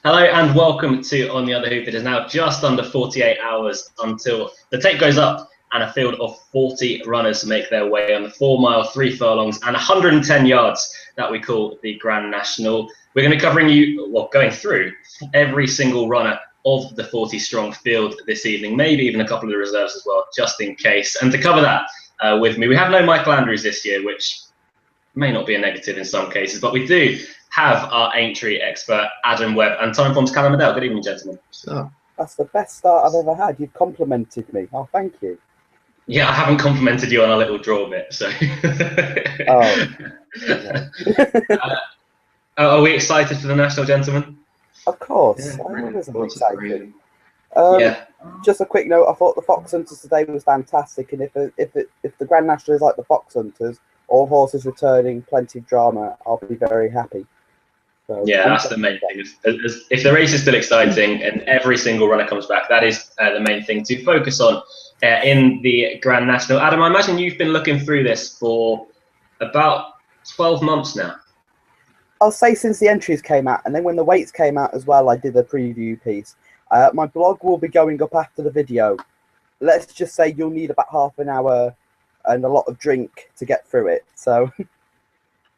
Hello and welcome to On the Other Hoop. It is now just under 48 hours until the tape goes up and a field of 40 runners make their way on the 4 mile, 3 furlongs and 110 yards that we call the Grand National. We're going to be going through every single runner of the 40 strong field this evening, maybe even a couple of the reserves as well, just in case. And to cover that with me, we have no Michael Andrews this year, which may not be a negative in some cases, but we do have our Aintree expert, Adam Webb, and Time Form's Callum Adele. Good evening, gentlemen. So, that's the best start I've ever had. You've complimented me. Oh, thank you. Yeah, I haven't complimented you on a little draw bit, so. Oh. Are we excited for the National, gentlemen? Of course. Yeah, I'm always excited. Just a quick note, I thought the Fox Hunters today was fantastic, and if the Grand National is like the Fox Hunters, all horses returning, plenty of drama, I'll be very happy. So, yeah, that's the main thing. If the race is still exciting and every single runner comes back, that is the main thing to focus on in the Grand National. Adam, I imagine you've been looking through this for about 12 months now. I'll say since the entries came out, and then when the weights came out as well, I did a preview piece. My blog will be going up after the video. Let's just say you'll need about half an hour and a lot of drink to get through it. So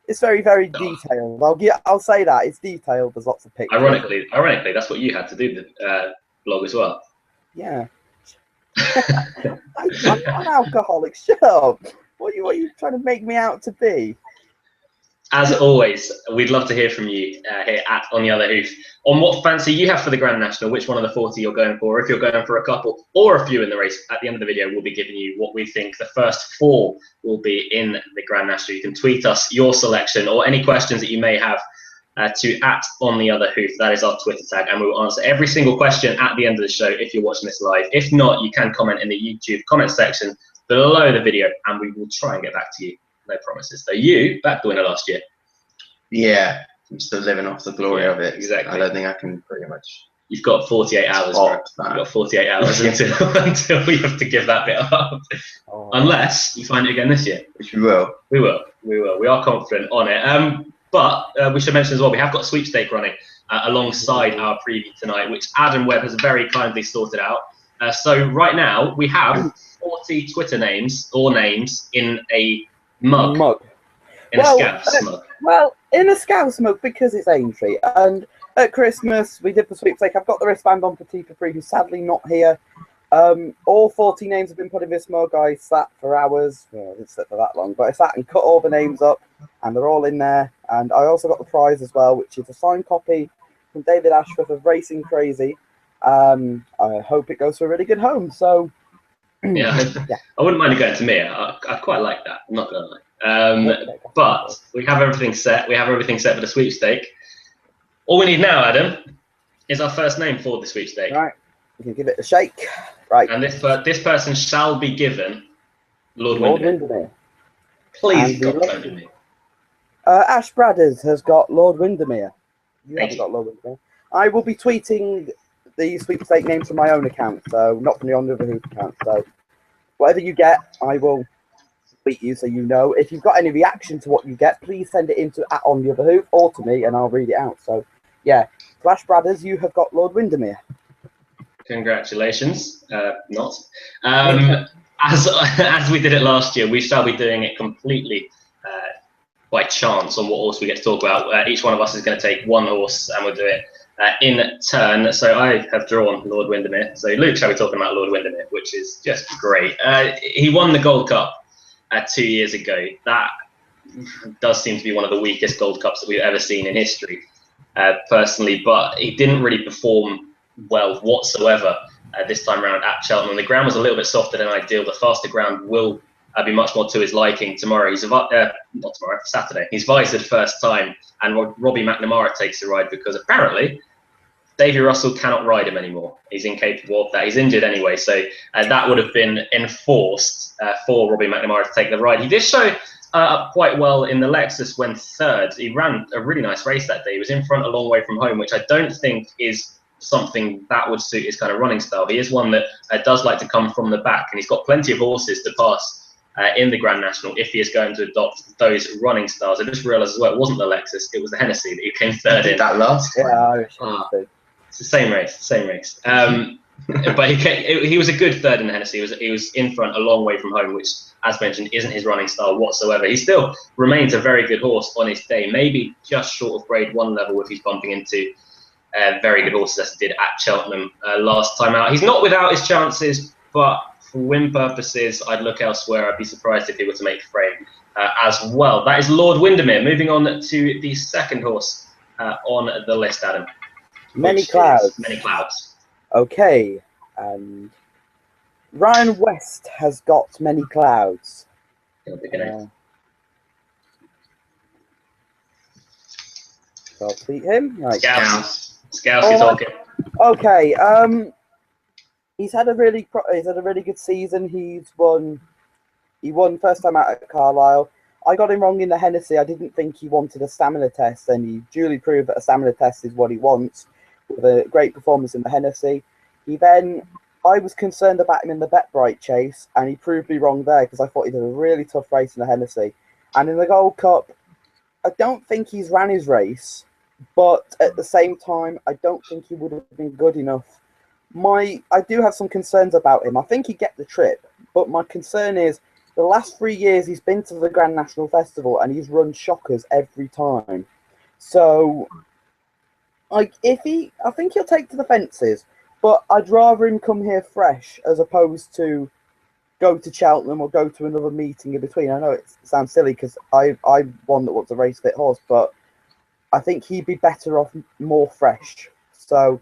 it's very, very detailed. I'll say that it's detailed. There's lots of pictures. Ironically, that's what you had to do the blog as well. Yeah. I'm not an alcoholic. Shut up. What are you trying to make me out to be? As always, we'd love to hear from you here at On the Other Hoof on what fancy you have for the Grand National, which one of the 40 you're going for, if you're going for a couple or a few in the race. At the end of the video, we'll be giving you what we think the first 4 will be in the Grand National. You can tweet us your selection or any questions that you may have to @OnTheOtherHoof. That is our Twitter tag, and we will answer every single question at the end of the show if you're watching this live. If not, you can comment in the YouTube comment section below the video, and we will try and get back to you. No promises. So you backed the winner last year. Yeah, I'm still living off the glory of it. Exactly. I don't think I can pretty much. You've got 48 hours, bro. You've got 48 hours until we have to give that bit up. Oh. Unless you find it again this year. Which we will. We will. We are confident on it. But we should mention as well, we have got a sweepstake running alongside our preview tonight, which Adam Webb has very kindly sorted out. So right now we have 40 Twitter names in a mug. In a Scouts mug. Well, in a Scouts mug because it's Aintree. And at Christmas, we did the sweepstake. I've got the wristband on for T3, who's sadly not here. All 40 names have been put in this mug. I sat for hours. Well, I didn't sit for that long, but I sat and cut all the names up, and they're all in there. And I also got the prize as well, which is a signed copy from David Ashworth of Racing Crazy. I hope it goes to a really good home. So, yeah. I wouldn't mind it going to me. I quite like that. I'm not gonna lie. But we have everything set. We have everything set for the sweepstake. All we need now, Adam, is our first name for the sweepstake. Right. We can give it a shake. Right. And this person shall be given Lord Windermere. Please, God, don't do me. Ash Bradders has got Lord Windermere. You haven't got Lord Windermere. I will be tweeting the sweepstake names from my own account, so not from the On the Other Hoof account. So whatever you get, I will tweet you so you know. If you've got any reaction to what you get, please send it into @On the Other Hoof or to me, and I'll read it out. So yeah, Ash Bradders, you have got Lord Windermere. Congratulations. Not. As we did it last year, we shall be doing it completely by chance on what horse we get to talk about. Each one of us is going to take one horse and we'll do it in turn. So I have drawn Lord Windermere. So Luke shall be talking about Lord Windermere, which is just great. He won the Gold Cup 2 years ago. That does seem to be one of the weakest Gold Cups that we've ever seen in history, personally, but he didn't really perform well whatsoever this time around at Cheltenham. The ground was a little bit softer than ideal. The faster ground will be much more to his liking tomorrow. Saturday. He's visored first time, and Robbie McNamara takes the ride because apparently Davy Russell cannot ride him anymore. He's incapable of that. He's injured anyway, so that would have been enforced for Robbie McNamara to take the ride. He did show up quite well in the Lexus when third. He ran a really nice race that day. He was in front a long way from home, which I don't think is something that would suit his kind of running style. He is one that does like to come from the back, and he's got plenty of horses to pass in the Grand National if he is going to adopt those running styles. I just realised as well, it wasn't the Lexus, it was the Hennessy that he came third in. That last one. Yeah, It's the same race. But he was a good third in the Hennessy. He was in front a long way from home, which, as mentioned, isn't his running style whatsoever. He still remains a very good horse on his day, maybe just short of grade 1 level if he's bumping into very good horses as he did at Cheltenham last time out. He's not without his chances, but for win purposes, I'd look elsewhere. I'd be surprised if he were to make frame as well. That is Lord Windermere. Moving on to the second horse on the list, Adam. Many Clouds. Many Clouds. Okay, and Ryan West has got Many Clouds. So I'll tweet him. Right. Scouse, you're talking. Okay, he's had a really good season. He won first time out at Carlisle. I got him wrong in the Hennessy. I didn't think he wanted a stamina test, and he duly proved that a stamina test is what he wants, with a great performance in the Hennessy. I was concerned about him in the Bet-Bright chase, and he proved me wrong there because I thought he did a really tough race in the Hennessy. And in the Gold Cup, I don't think he's ran his race, but at the same time, I don't think he would have been good enough. I do have some concerns about him. I think he'd get the trip, but my concern is the last 3 years he's been to the Grand National Festival and he's run shockers every time. So, I think he'll take to the fences, but I'd rather him come here fresh as opposed to go to Cheltenham or go to another meeting in between. I know it sounds silly because I'm one that wants a race fit horse, but I think he'd be better off more fresh. So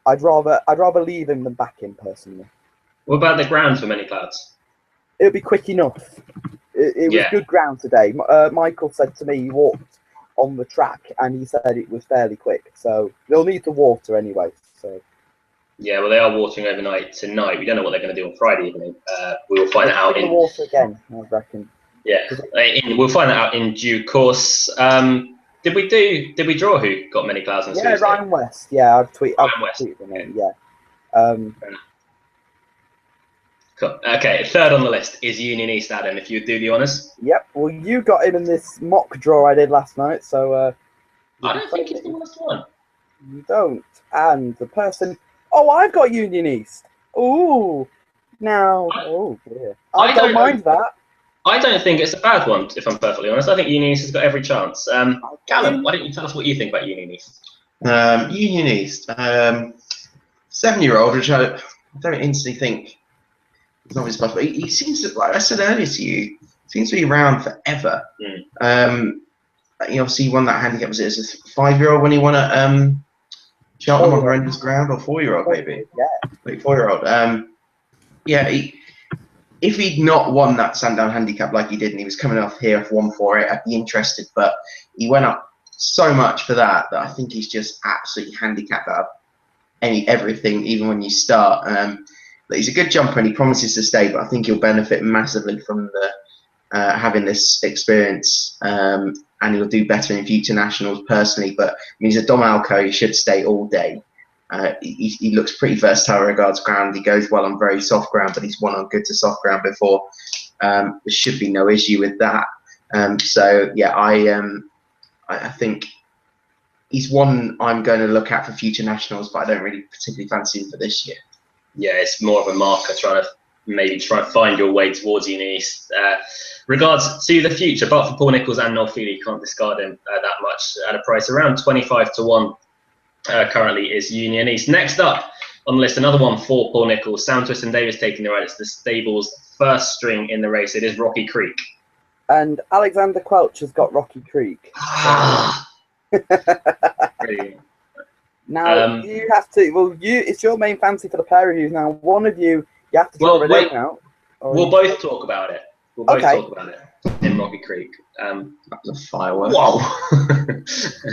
I'd rather leave him than back him personally. What about the ground for Many Clouds? It'll be quick enough. It was good ground today. Michael said to me he walked on the track and he said it was fairly quick. So they'll need the water anyway. So. Yeah, well, they are watering overnight tonight. We don't know what they're going to do on Friday evening. We will find out in water again, I reckon. Yeah, we'll find that out in due course. Did we draw who got Many Clouds on Tuesday? Yeah, Ryan West. Yeah, I've tweeted the name. Yeah. Cool. Okay, third on the list is Union East, Adam. If you'd do the honours. Yep. Well, you got him in this mock draw I did last night, so. I don't think he's the worst one. You don't, and the person. Oh, I've got Union East. Ooh. Now. Oh dear. I don't mind that. I don't think it's a bad one, if I'm perfectly honest. I think Union East has got every chance. Callum, why don't you tell us what you think about Union East? Union East, 7-year-old, which I don't instantly think is not his best, but he seems to, like I said earlier to you, seems to be around forever. He obviously won that handicap. Was it as a 5-year-old when he won at Cheltenham on horrendous ground, or 4-year-old maybe? Yeah, like 4-year-old. If he'd not won that Sandown handicap like he did, and he was coming off here off 148, I'd be interested. But he went up so much for that I think he's just absolutely handicapped out of everything, even when you start. But he's a good jumper and he promises to stay. But I think he'll benefit massively from the having this experience, and he'll do better in future nationals personally. But I mean, he's a Dom Alco. He should stay all day. He looks pretty versatile regards ground. He goes well on very soft ground, but he's won on good to soft ground before. There should be no issue with that. So yeah, I think he's one I'm going to look at for future nationals, but I don't really particularly fancy him for this year. Yeah, it's more of a marker trying to find your way towards Union East. Regards to the future, but for Paul Nicholls and Noel Feely, you can't discard him that much at a price around 25 to 1. Currently is Union East. Next up on the list, another one for Paul Nicholls. Sam Twist and Davis taking the ride. It's the stable's first string in the race. It is Rocky Creek. And Alexander Quelch has got Rocky Creek. Now you have to. Well, it's your main fancy for the pair of you. Now, one of you have to draw it out. We'll both talk about it. We'll both talk about it in Rocky Creek. That was a firework. Whoa!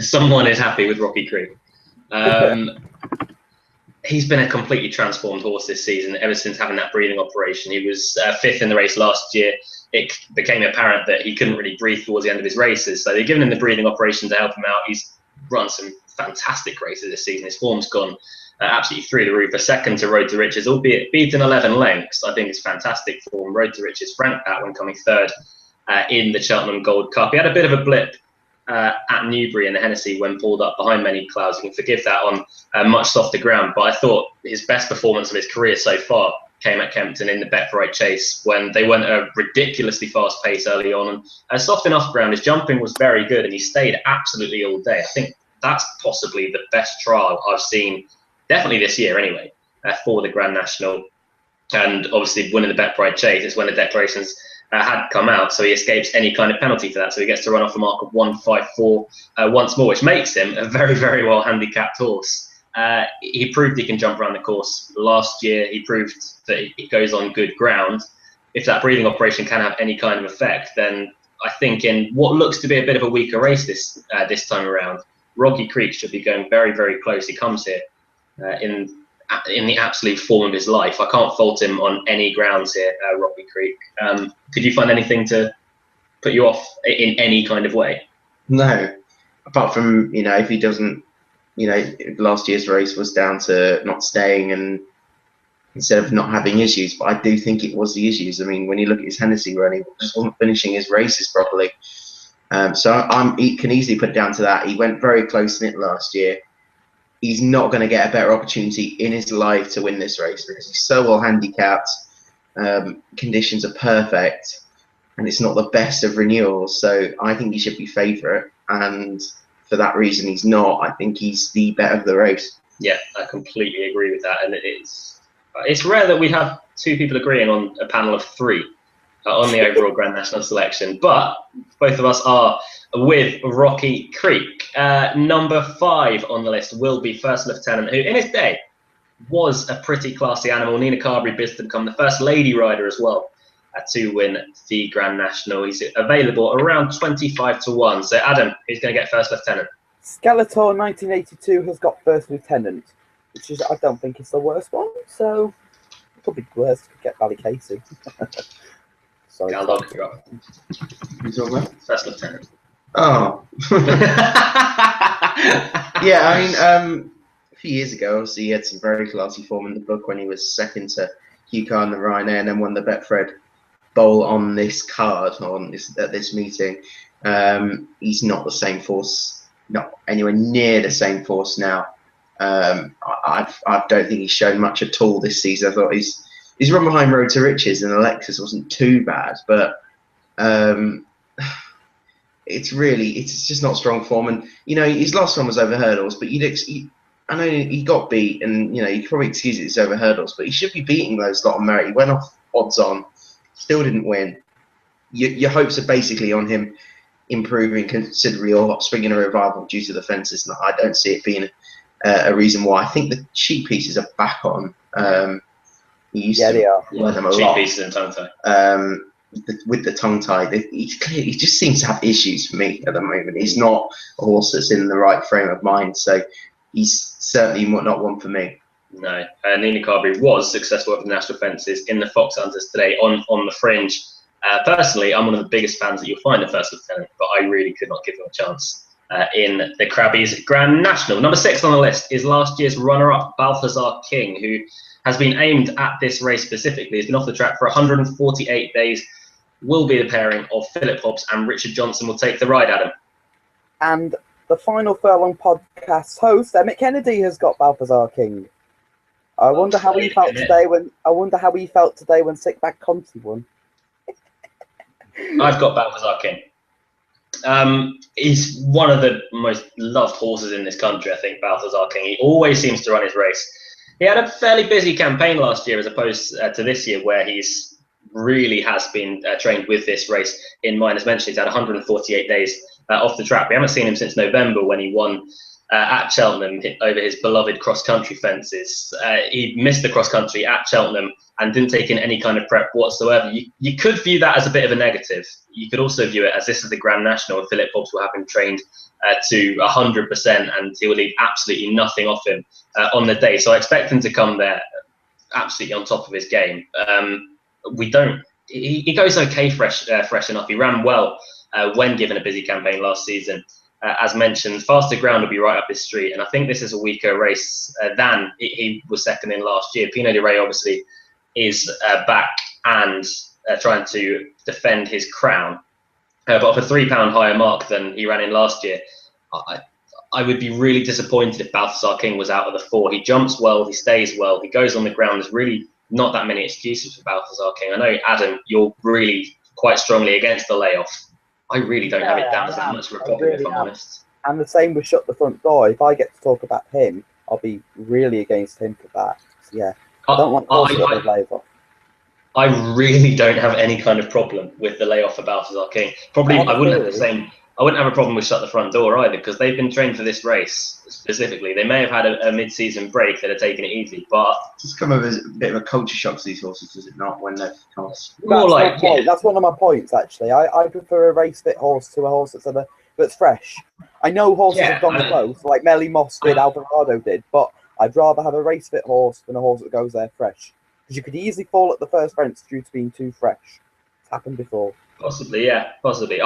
Someone is happy with Rocky Creek. He's been a completely transformed horse this season ever since having that breathing operation. He was 5th in the race last year. It became apparent that he couldn't really breathe towards the end of his races, so they've given him the breathing operation to help him out. He's run some fantastic races this season. His form's gone absolutely through the roof. A second to Road to Riches, albeit beaten 11 lengths. I think it's fantastic form. Road to Riches franked that when coming 3rd in the Cheltenham Gold Cup. He had a bit of a blip at Newbury in the Hennessy when pulled up behind many clouds. You can forgive that on much softer ground, but I thought his best performance of his career so far came at Kempton in the Bet-Bright Chase when they went a ridiculously fast pace early on. And soft enough ground, his jumping was very good and he stayed absolutely all day. I think that's possibly the best trial I've seen, definitely this year anyway, for the Grand National. And obviously winning the Bet-Bright Chase is when the declarations had come out, so he escapes any kind of penalty for that. So he gets to run off a mark of 154 once more, which makes him a very, very well handicapped horse. He proved he can jump around the course last year. He proved that it goes on good ground. If that breathing operation can have any kind of effect, then I think in what looks to be a bit of a weaker race this time around, Rocky Creek should be going very, very close. He comes here in the absolute form of his life. I can't fault him on any grounds here, Rocky Creek. Could you find anything to put you off in any kind of way? No, apart from, if he doesn't, last year's race was down to not staying and instead of not having issues, but I do think it was the issues. I mean, when you look at his Hennessy run, he just wasn't finishing his races properly. So he can easily put down to that. He went very close in it last year. He's not going to get a better opportunity in his life to win this race because he's so well handicapped. Conditions are perfect, and it's not the best of renewals. So I think he should be favourite, and for that reason, he's not. I think he's the bet of the race. Yeah, I completely agree with that, and it's rare that we have two people agreeing on a panel of three on the overall Grand National selection, but both of us are with Rocky Creek. Number 5 on the list will be First Lieutenant, who in his day was a pretty classy animal. Nina Carberry bids to become the first lady rider as well to win the Grand National. He's available around 25 to 1. So Adam, who's going to get First Lieutenant? Skeletor 1982 has got First Lieutenant, which is, I don't think it's the worst one, so it could be worse. Could get Ballycasey. Sorry. I'll log you up. Who's talking about? First Lieutenant. Oh. Yeah, I mean, a few years ago, obviously, he had some very classy form in the book when he was second to Hugh Carr and the Ryanair and then won the Betfred Bowl on this card, at this meeting. He's not the same force, not anywhere near the same force now. I don't think he's shown much at all this season. I thought his run behind Road to Riches and Alexis wasn't too bad, but it's just not strong form. And his last one was over hurdles, but I know he got beat, and you can probably excuse it's over hurdles, but he should be beating those lot on merit. He went off odds on, still didn't win. Your hopes are basically on him improving considerably or swinging a revival due to the fences. And I don't see it being a reason why. I think the cheap pieces are back on. He used to they are. wear them a Cheap lot. pieces and tongue tie. With the tongue tie, he just seems to have issues for me at the moment. He's not a horse that's in the right frame of mind, so he's certainly not one for me. No, Nina Carberry was successful at the national fences in the Fox Hunters today on the fringe. Personally, I'm one of the biggest fans that you'll find at First Lieutenant, but I really could not give him a chance in the Crabbies Grand National. Number 6 on the list is last year's runner-up Balthazar King, who has been aimed at this race specifically. He's been off the track for 148 days. Will be the pairing of Philip Hobbs and Richard Johnson will take the ride, Adam. And the Final Furlong podcast host, Emmett Kennedy, has got Balthazar King. I wonder how he felt today when Sickbag Conti won. I've got Balthazar King. He's one of the most loved horses in this country, I think, Balthazar King. He always seems to run his race. He had a fairly busy campaign last year as opposed to this year, where he's really has been trained with this race in mind. As mentioned, he's had 148 days off the track. We haven't seen him since November when he won at Cheltenham over his beloved cross-country fences. He missed the cross-country at Cheltenham and didn't take in any kind of prep whatsoever. You could view that as a bit of a negative. You could also view it as this is the Grand National and Philip Hobbs will have him trained to 100% and he will leave absolutely nothing off him on the day. So I expect him to come there absolutely on top of his game. He goes okay fresh enough. He ran well when given a busy campaign last season. As mentioned, faster ground will be right up his street, and I think this is a weaker race than he was second in last year. Pinot de Rey obviously is back and trying to defend his crown. but off a £3 higher mark than he ran in last year, I would be really disappointed if Balthazar King was out of the 4. He jumps well, he stays well, he goes on the ground. There's really not that many excuses for Balthazar King. I know, Adam, you're really quite strongly against the layoff. I really don't have it down as that much of a problem, if I'm honest. And the same with Shut the Front Door. If I get to talk about him, I'll be really against him for that. So, yeah, I don't want to layoff off. I really don't have any kind of problem with the layoff for Balthazar King. Probably, I wouldn't have the same. I wouldn't have a problem with Shut the Front Door either, because they've been trained for this race specifically. They may have had a mid-season break that have taken it easy, but it's come over as a bit of a culture shock to these horses, does it not? When they've come off. That's one of my points, actually. I prefer a race fit horse to a horse that's fresh. I know horses have gone close, like Melly Moss did, Alvarado did, but I'd rather have a race fit horse than a horse that goes there fresh. Because you could easily fall at the first fence due to being too fresh. It's happened before. Possibly, yeah, possibly.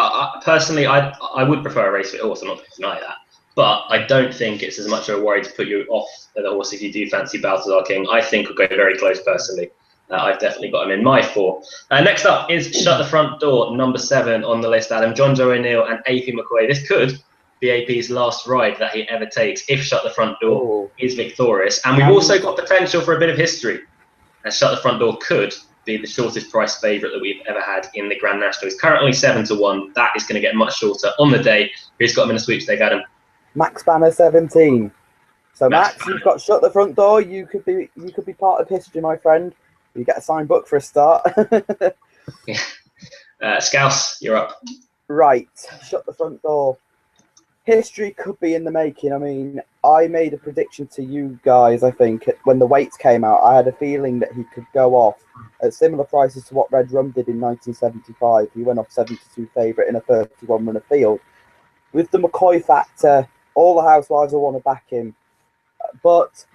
Personally, I would prefer a race fit horse. I'm not going to deny that, but I don't think it's as much of a worry to put you off the horse if you do fancy Balthazar King. I think will go very close personally. I've definitely got him in my 4. Next up is Shut the Front Door, number 7 on the list. Adam, John Joe O'Neill and AP McCoy. This could be AP's last ride that he ever takes if Shut the Front Door is victorious, and we've also got potential for a bit of history. And Shut the Front Door could be the shortest price favourite that we've ever had in the Grand National. He's currently 7-1. That is going to get much shorter on the day. Who's got him in a sweepstake, Adam? Max Banner 17. So Max, you've got Shut the Front Door. You could be part of history, my friend. You get a signed book for a start. Scouse, you're up. Right, Shut the Front Door. History could be in the making. I mean, I made a prediction to you guys, I think, when the weights came out. I had a feeling that he could go off at similar prices to what Red Rum did in 1975. He went off 72 favourite in a 31-runner field. With the McCoy factor, all the housewives will want to back him. But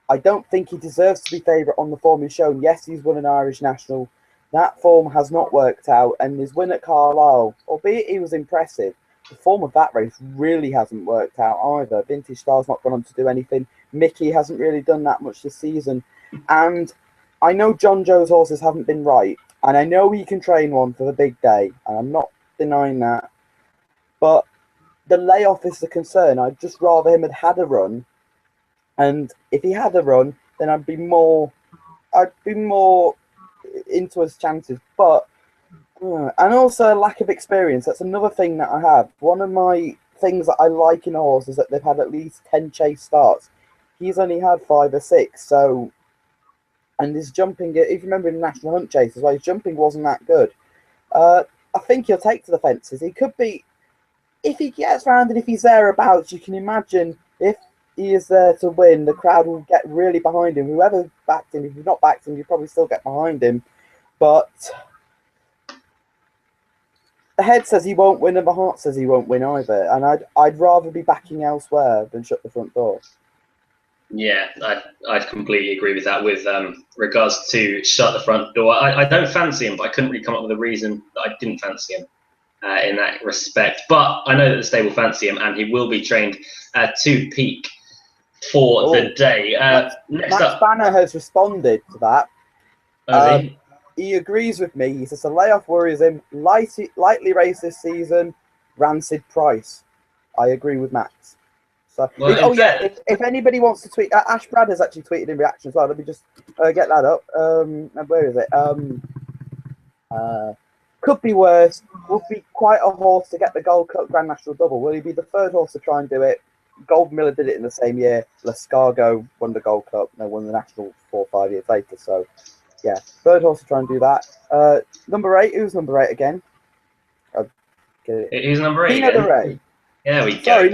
I don't think he deserves to be favourite on the form he's shown. Yes, he's won an Irish National. That form has not worked out. And his win at Carlisle, albeit he was impressive, the form of that race really hasn't worked out either. Vintage Star's not gone on to do anything. Mickey hasn't really done that much this season. And I know John Joe's horses haven't been right. And I know he can train one for the big day. And I'm not denying that. But the layoff is the concern. I'd just rather him had a run. And if he had a run, then I'd be more into his chances. But and also a lack of experience. That's another thing that I have. One of my things that I like in a horse is that they've had at least 10 chase starts. He's only had 5 or 6. So, and his jumping, if you remember in the National Hunt Chase as well, his jumping wasn't that good. I think he'll take to the fences. He could be, if he gets round and if he's thereabouts, you can imagine if he is there to win, the crowd will get really behind him. Whoever backed him, if you've not backed him, you probably still get behind him. But the head says he won't win and the heart says he won't win either. And I'd rather be backing elsewhere than Shut the Front Door. Yeah, I'd completely agree with that. With regards to Shut the Front Door, I don't fancy him, but I couldn't really come up with a reason that I didn't fancy him in that respect. But I know that the stable fancy him, and he will be trained to peak for the day. Next up, Banner has responded to that. He? He agrees with me. He says the layoff worries him. Lightly raced this season, rancid price. I agree with Max. So, if anybody wants to tweet, Ash Brad has actually tweeted in reaction as well. Let me just get that up. Where is it? Could be worse. Would be quite a horse to get the Gold Cup Grand National double. Will he be the 3rd horse to try and do it? Gold Miller did it in the same year. Lascargo won the Gold Cup. No, won the National 4 or 5 years later. So, yeah, 3rd horse to try and do that. Number 8. Who's number 8 again? Who's number 8? Pino de Rey. There we go.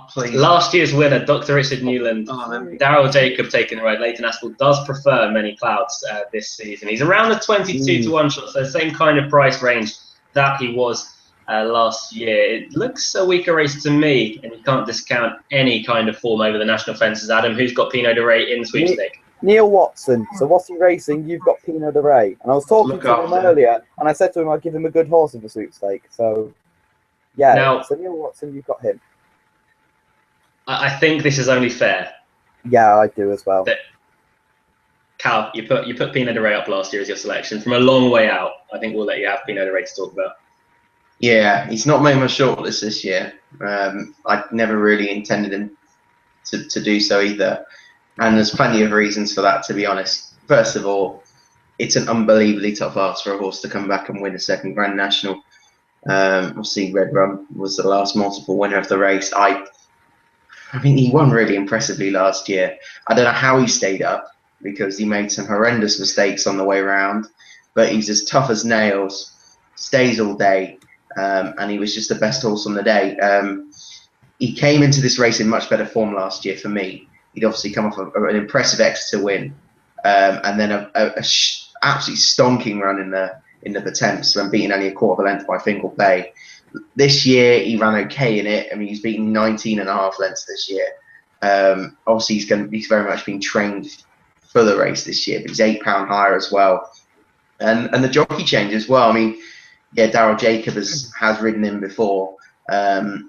Sorry, Last year's winner, Dr. Richard Newland. Darryl Jacob taking the ride. Leighton Aspel does prefer Many Clouds this season. He's around the 22-1 shot, so same kind of price range that he was last year. It looks a weaker race to me, and you can't discount any kind of form over the national fences. Adam, who's got Pino de Rey in sweepstake? Neil Watson. So what's he racing? You've got Pino de Rey. And I was talking to him earlier, and I said to him I'd give him a good horse in the sweepstake. So, yeah. Now, so Neil Watson, you've got him. I think this is only fair. Yeah, I do as well. Cal, you put Pino de Rey up last year as your selection from a long way out. I think we'll let you have Pino de Rey to talk about. Yeah, he's not made my shortlist this year. I never really intended him to do so either. And there's plenty of reasons for that, to be honest. First of all, it's an unbelievably tough ask for a horse to come back and win a second Grand National. Obviously, Red Rum was the last multiple winner of the race. I think he won really impressively last year. I don't know how he stayed up because he made some horrendous mistakes on the way around, but he's as tough as nails, stays all day, and he was just the best horse on the day. He came into this race in much better form last year for me. He'd obviously come off an impressive Exeter win, and then absolutely stonking run in the Pertemps when beating only a quarter of a length by Fingal Bay. This year he ran okay in it. I mean, he's beaten 19.5 lengths this year. Obviously he's very much been trained for the race this year, but he's £8 higher as well. And the jockey change as well. I mean, yeah, Daryl Jacob has ridden him before, but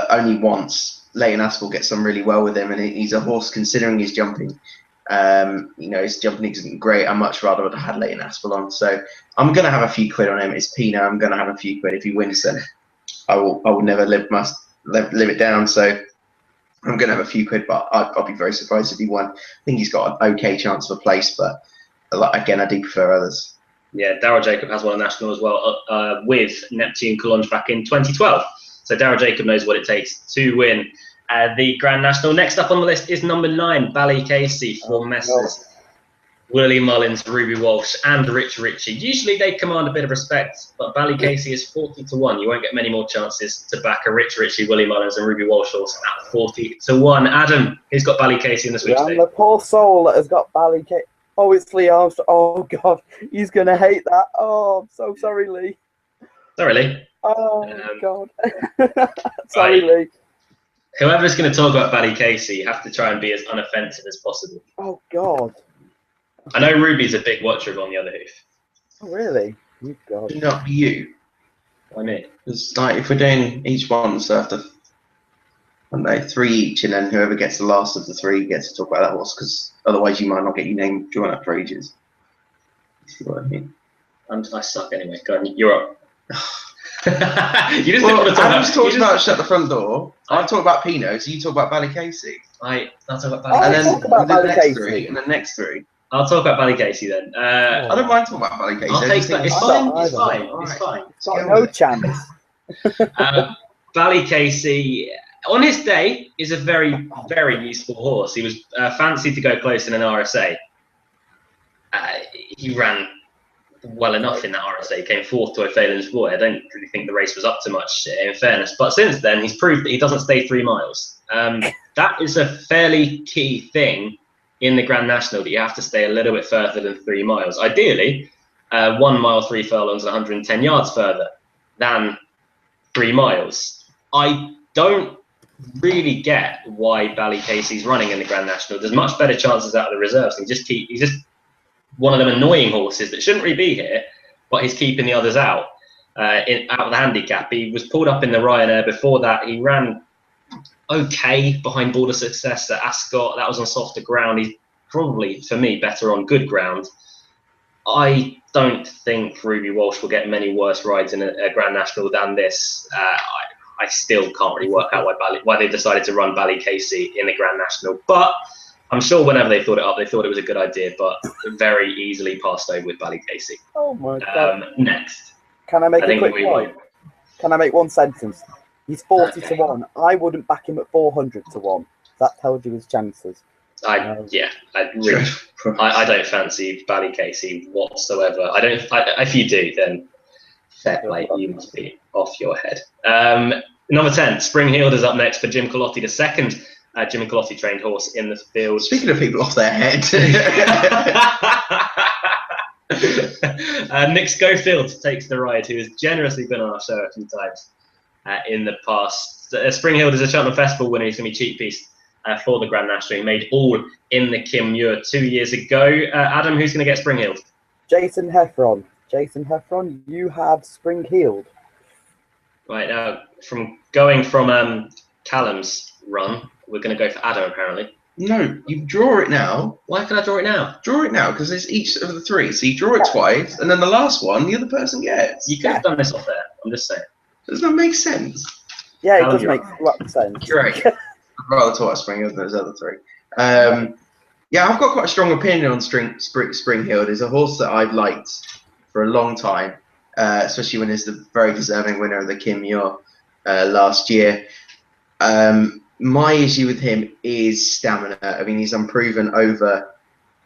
only once. Leighton Aspel gets on really well with him, and he's a horse considering his jumping. His jumping isn't great. I much rather would have had Leighton Aspel on. So I'm going to have a few quid on him. It's Pino. I'm going to have a few quid. If he wins, then I will never live it down. So I'm going to have a few quid, but I'll be very surprised if he won. I think he's got an okay chance of a place, but again, I do prefer others. Yeah, Daryl Jacob has won a national as well with Neptune Collonges back in 2012. So Daryl Jacob knows what it takes to win the Grand National. Next up on the list is number 9, Ballycasey for Messrs. Willie Mullins, Ruby Walsh, and Rich Ritchie. Usually they command a bit of respect, but Ballycasey is 40-1. You won't get many more chances to back a Rich Ritchie, Willie Mullins, and Ruby Walsh horse at 40-1. Adam, who's got Ballycasey in the sweepstakes? The poor soul that has got Ballycasey. Oh, it's Lee Armstrong. Oh, God. He's going to hate that. Oh, I'm so sorry, Lee. Sorry, Lee. Oh, God. Sorry, right. Lee. Whoever's going to talk about Ballycasey, you have to try and be as unoffensive as possible. Oh, God. I know Ruby's a big watcher of On the Other Hoof. Oh, really? You God. Not you. Why me? It's like if we're doing each one, so after 3 each, and then whoever gets the last of the 3 gets to talk about that horse, because otherwise you might not get your name drawn up for ages. You see what I mean? I suck anyway. Go on, you're up. You just Well, want to talk Adam's about, talking about Shut the Front Door. I talk about Pino, so you talk about Ballycasey. I'll talk about Oh, And Ballycasey. then talk about the next Ballycasey. 3, and the next 3. I'll talk about Ballycasey then. I don't mind talking about Ballycasey. I'll I take just that. think It's I fine. It's don't. fine. Alright. It's fine. Got no chance. Ballycasey, on his day, is a very, very useful horse. He was fancied to go close in an RSA. He ran well enough in that RSA. He came 4th to O'Phelan's Boy. I don't really think the race was up to much, in fairness. But since then, he's proved that he doesn't stay 3 miles. That is a fairly key thing in the Grand National, that you have to stay a little bit further than 3 miles. Ideally, 1 mile, 3 furlongs, 110 yards further than 3 miles. I don't really get why Ballycasey's running in the Grand National. There's much better chances out of the reserves. He's just one of them annoying horses that shouldn't really be here, but he's keeping the others out of the handicap. He was pulled up in the Ryanair. Before that, he ran okay behind Border Success at Ascot. That was on softer ground. He's probably, for me, better on good ground. I don't think Ruby Walsh will get many worse rides in a Grand National than this. I still can't really work out why they decided to run Ballycasey in the Grand National. But I'm sure whenever they thought it up, they thought it was a good idea, but very easily passed over with Ballycasey. Oh, my God. Next. Can I make I a think quick we point? Can I make one sentence? He's 40-1. I wouldn't back him at 400-1. That tells you his chances. I don't fancy Ballycasey whatsoever. If you do, then fair play. You must be off your head. Number 10, Spring Heald is up next for Jim Colotti, the second Jim Colotti trained horse in the field. Speaking of people off their head. Nick Schofield takes the ride, who has generously been on our show a few times in the past. Spring Heald is a Cheltenham Festival winner. He's going to be cheap piece for the Grand National. He made all in the Kim Muir 2 years ago. Adam, who's going to get Spring Heald? Jason Heffron. Jason Heffron, you have Spring Heald. Right, now, from Callum's run, we're going to go for Adam, apparently. No, you draw it now. Why can I draw it now? Draw it now because it's each of the three. So you draw it twice, and then the last one the other person gets. You could have done this off there. I'm just saying. Does that make sense? Yeah, it Alan, does you're make a lot of sense. Great. I'd rather talk about Spring Hill than those other three. Yeah, I've got quite a strong opinion on Spring Hill. It's a horse that I've liked for a long time, especially when he's the very deserving winner of the Kim Muir last year. My issue with him is stamina. I mean, he's unproven over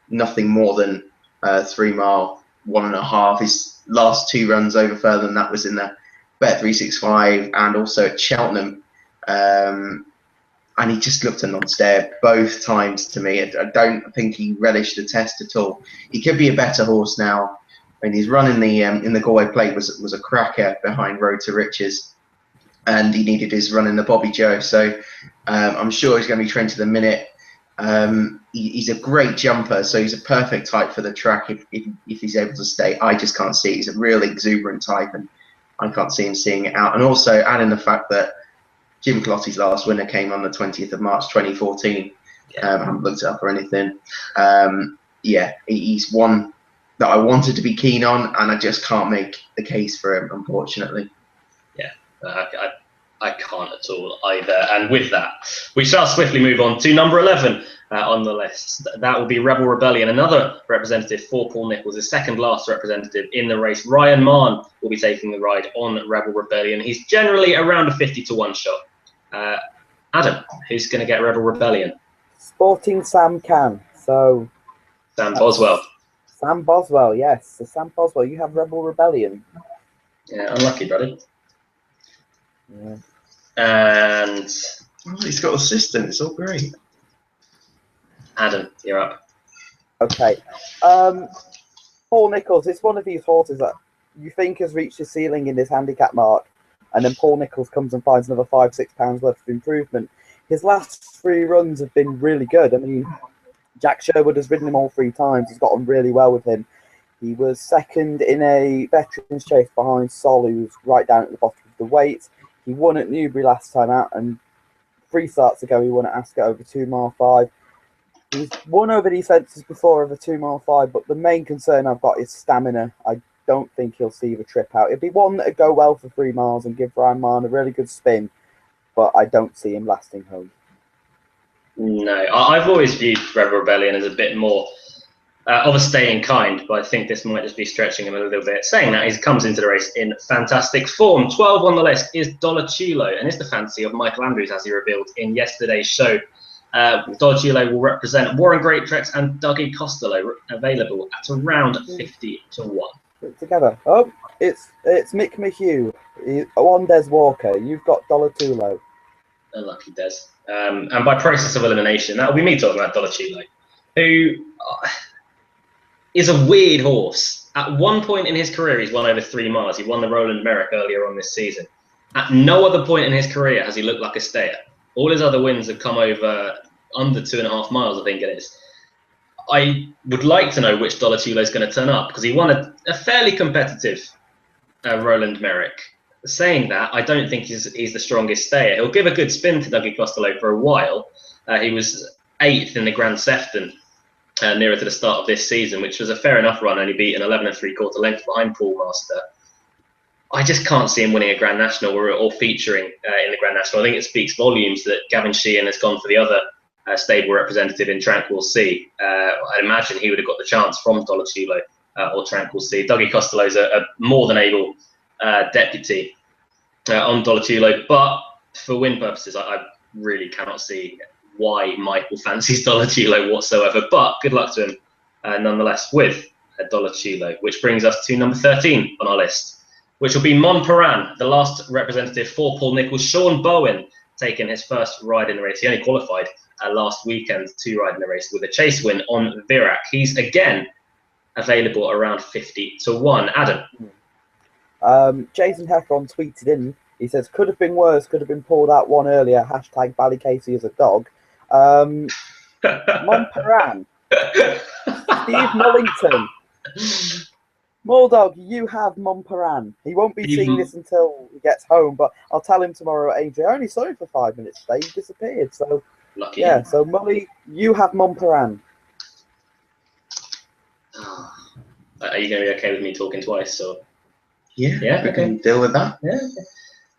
nothing more than 3 mile, 1.5. His last 2 runs over further than that was in the Bet365 and also at Cheltenham. And he just looked a non-stare both times to me. I don't think he relished the test at all. He could be a better horse now. I mean, his run in the Galway Plate was a cracker behind Road to Riches, and he needed his run in the Bobby Joe. So I'm sure he's going to be trained to the minute. He's a great jumper, so he's a perfect type for the track if he's able to stay. I just can't see it. He's a real exuberant type, and I can't see him seeing it out. And also add in the fact that Jim Colotti's last winner came on the 20th of March 2014. I haven't looked it up or anything. Yeah, he's one that I wanted to be keen on, and I just can't make the case for him, unfortunately. Yeah, I can't at all either. And with that, we shall swiftly move on to number 11 on the list. That will be Rebel Rebellion, another representative for Paul Nicholls, the second last representative in the race. Ryan Mahon will be taking the ride on Rebel Rebellion. He's generally around a 50-1 shot. Adam, who's going to get Rebel Rebellion? Sporting Sam can. So Sam Boswell. Sam Boswell, yes. So Sam Boswell, you have Rebel Rebellion. Yeah, unlucky, buddy. Yeah. And He's got assistant. It's all great. Adam, you're up. Okay. Paul Nicholls, it's one of these horses that you think has reached his ceiling in his handicap mark, and then Paul Nicholls comes and finds another £5-6 worth of improvement. His last 3 runs have been really good. I mean, Jack Sherwood has ridden him all 3 times. He's got on really well with him. He was second in a veterans chase behind Sol, who's right down at the bottom of the weight. He won at Newbury last time out, and 3 starts ago he won at Ascot over 2 mile 5. He's won over these fences before over 2 mile 5, but the main concern I've got is stamina. I don't think he'll see the trip out. It'd be one that would go well for 3 miles and give Ryan Mahon a really good spin, but I don't see him lasting home. No, I've always viewed Rebel Rebellion as a bit more of a staying kind, but I think this might just be stretching him a little bit. Saying that, he comes into the race in fantastic form. 12 on the list is Dollar Chulo, and is the fancy of Michael Andrews, as he revealed in yesterday's show. Dollar Chulo will represent Warren Greatrex and Dougie Costello, available at around 50-1. Together. Oh, it's Mick McHugh on Des Walker. You've got Dollar Chulo. Unlucky Des. And by process of elimination, that will be me talking about Dollar Chulo, who is a weird horse. At one point in his career, he's won over 3 miles. He won the Roland Merrick earlier on this season. At no other point in his career has he looked like a stayer. All his other wins have come over under 2.5 miles, I think it is. I would like to know which Dollar Chulo is going to turn up, because he won a fairly competitive Roland Merrick. Saying that, I don't think he's the strongest stayer. He'll give a good spin to Dougie Costello for a while. He was 8th in the Grand Sefton nearer to the start of this season, which was a fair enough run, only beaten 11 3/4 lengths behind Paul Master. I just can't see him winning a Grand National or featuring in the Grand National. I think it speaks volumes that Gavin Sheehan has gone for the other stable representative in Tranquil Sea. I'd imagine he would have got the chance from Dollar Chulo or Tranquil Sea. Dougie Costello's a more than able deputy on Dollar Chulo, but for win purposes, I really cannot see why Michael fancies Dollar Chulo whatsoever. But good luck to him nonetheless with Dollar Chulo, which brings us to number 13 on our list, which will be Montparan, the last representative for Paul Nicholls. Sean Bowen taking his first ride in the race. He only qualified last weekend to ride in the race with a chase win on Virac. He's again available around 50-1. Adam. Jason Heffron tweeted in. He says, could have been worse, could have been pulled out one earlier. Hashtag Ballycasey as a dog. Montparan. Steve Mullington. Muldog, you have Montparan. He won't be seeing this until he gets home, but I'll tell him tomorrow at AJ. I only saw him for 5 minutes today. He disappeared. So Lucky Yeah, him. so Molly, you have Montparan. Are you going to be okay with me talking twice? Or Yeah, we okay. can deal with that. Yeah.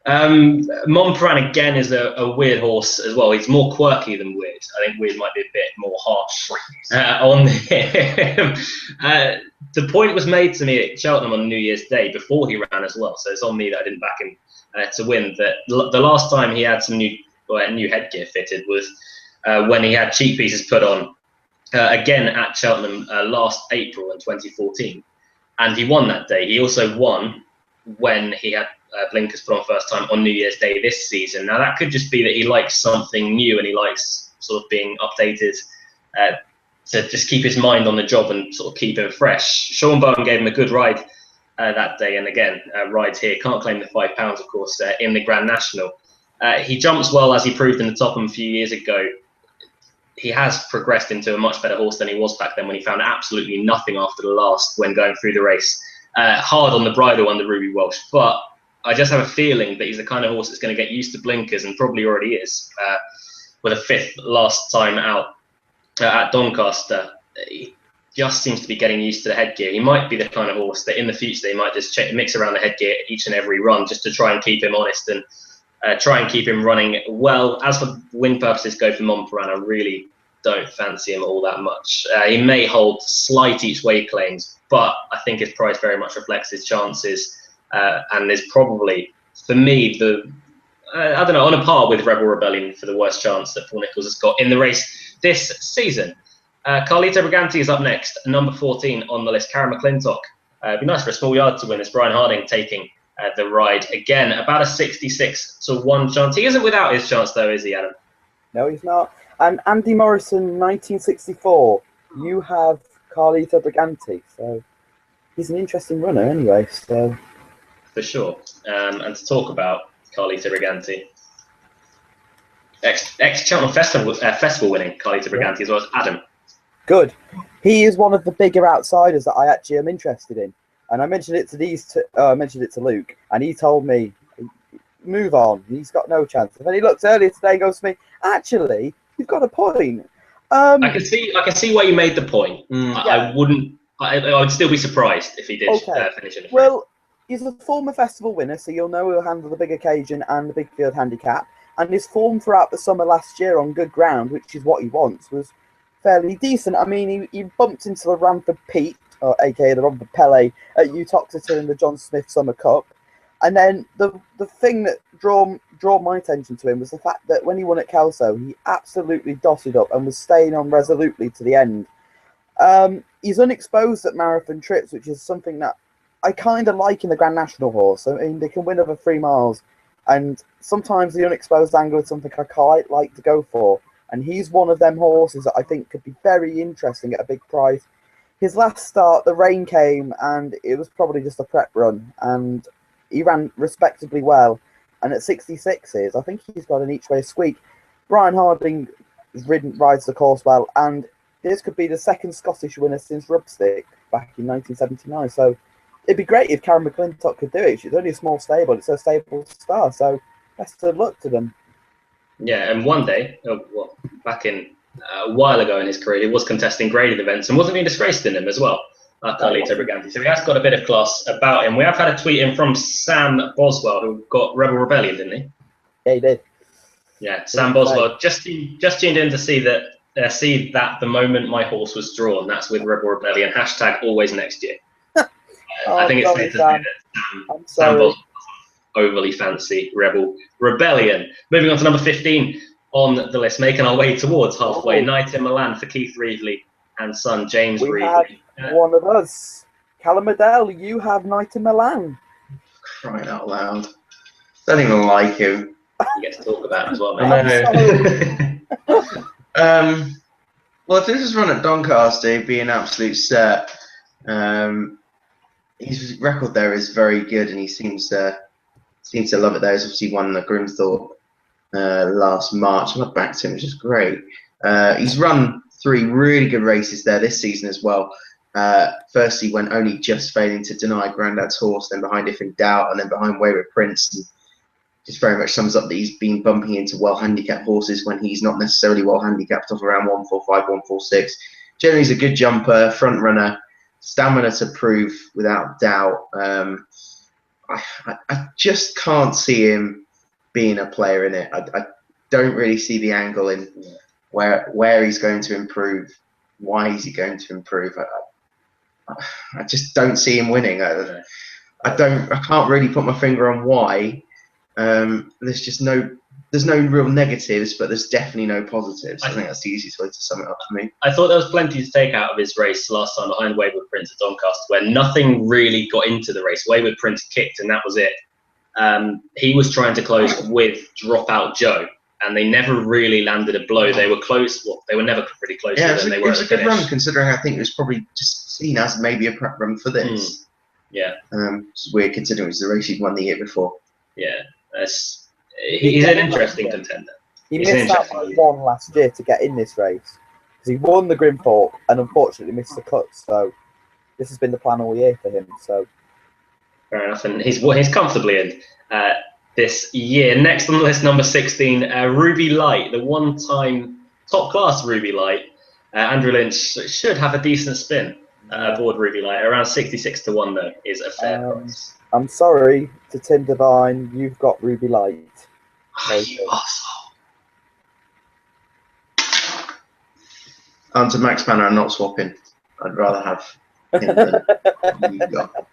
Montparan again is a weird horse as well. He's more quirky than weird. I think weird might be a bit more harsh on him. The point was made to me at Cheltenham on New Year's Day before he ran as well. So it's on me that I didn't back him to win. That the last time he had some new headgear fitted was when he had cheek pieces put on again at Cheltenham last April in 2014, and he won that day. He also won when he had blinkers put on first time on New Year's Day this season. Now that could just be that he likes something new and he likes sort of being updated to just keep his mind on the job and sort of keep him fresh. Sean Bowen gave him a good ride that day, and again, rides here. Can't claim the £5, of course, in the Grand National. He jumps well, as he proved in the Topham a few years ago. He has progressed into a much better horse than he was back then when he found absolutely nothing after the last when going through the race. Hard on the bridle under Ruby Walsh, but I just have a feeling that he's the kind of horse that's going to get used to blinkers, and probably already is, with a fifth last time out at Doncaster. He just seems to be getting used to the headgear. He might be the kind of horse that in the future they might just mix around the headgear each and every run just to try and keep him honest and try and keep him running well. As for win purposes go for Montparan, I really don't fancy him all that much. He may hold slight each way claims, but I think his price very much reflects his chances, and is probably, for me, I don't know, on a par with Rebel Rebellion for the worst chance that Paul Nicholls has got in the race this season. Carlito Briganti is up next, number 14 on the list. Karen McClintock. It'd be nice for a small yard to win. It's Brian Harding taking the ride again. About a 66-1 chance. He isn't without his chance, though, is he, Adam? No, he's not. And Andy Morrison, 1964. You have Carlito Briganti, so he's an interesting runner anyway. So for sure. And to talk about Carlito Briganti, ex-Cheltenham Festival winning Carlito Briganti as well as Adam. Good. He is one of the bigger outsiders that I actually am interested in. And I mentioned it to I mentioned it to Luke, and he told me, move on. He's got no chance. And then he looked earlier today and goes to me, actually, you've got a point. I can see why you made the point. Yeah. I would still be surprised if he did finish in the front. Well, he's a former festival winner, so you'll know he'll handle the big occasion and the big field handicap. And his form throughout the summer last year on good ground, which is what he wants, was fairly decent. I mean, he bumped into the Ramford Pete, or aka the Ramford Pele, at Utoxeter in the John Smith Summer Cup. And then the thing that drew my attention to him was the fact that when he won at Kelso, he absolutely dotted up and was staying on resolutely to the end. He's unexposed at marathon trips, which is something that I kind of like in the Grand National horse. I mean, they can win over 3 miles, and sometimes the unexposed angle is something I quite like to go for. And he's one of them horses that I think could be very interesting at a big price. His last start, the rain came, and it was probably just a prep run, and he ran respectably well. And at 66s, I think he's got an each-way squeak. Brian Harding rides the course well, and this could be the second Scottish winner since Rubstick back in 1979. So it'd be great if Karen McClintock could do it. She's only a small stable. It's a stable star. So best of luck to them. Yeah, and one day, back in a while ago in his career, he was contesting graded events and wasn't being disgraced in them as well. Carlito Briganti. So he has got a bit of class about him. We have had a tweet in from Sam Boswell, who got Rebel Rebellion, didn't he? Yeah, he did. Yeah, Sam Boswell just tuned in to see that the moment my horse was drawn, that's with Rebel Rebellion. # always next year. I think it's fair to say that Sam Boswell overly fancy Rebel Rebellion. Moving on to number 15 on the list, making our way towards halfway. Night in Milan for Keith Reevely and son James Reevely. One of us. Callum Adele, you have Night in Milan. Crying out loud. Don't even like him. You get to talk about it as well, mate. Well, if this was run at Doncaster, he'd be an absolute set. His record there is very good, and he seems to love it there. He's obviously won the Grimthorpe last March. I backed him, which is great. He's run 3 really good races there this season as well. Firstly, when only just failing to deny Grandad's horse, then behind If in Doubt, and then behind Wayward Prince. And just very much sums up that he's been bumping into well-handicapped horses when he's not necessarily well-handicapped off around 145, 146. Generally, he's a good jumper, front runner, stamina to prove without doubt. I just can't see him being a player in it. I don't really see the angle in where he's going to improve. Why is he going to improve? I just don't see him winning. I can't really put my finger on why. There's no real negatives, but there's definitely no positives. I think that's the easiest way to sum it up for me. I thought there was plenty to take out of his race last time behind Wayward Prince at Doncaster, where nothing really got into the race. Wayward Prince kicked, and that was it. He was trying to close with Dropout Joe, and they never really landed a blow. They were close. Well, they were never pretty close. Yeah, it was a good run, considering I think it was probably just seen as maybe a prep run for this. Yeah. It's weird considering it was the race he'd won the year before. Yeah, he's an interesting contender. He missed out by one last year to get in this race because he won the Grimthorpe and unfortunately missed the cut. So this has been the plan all year for him. So fair enough, and he's comfortably in this year. Next on the list, number 16, Ruby Light, the one-time top-class Ruby Light. Andrew Lynch should have a decent spin aboard Ruby Light. Around 66 to 1 though is a fair price. I'm sorry to Tim Devine, you've got Ruby Light. You asshole. To Max Banner, I'm not swapping. I'd rather have him than you got.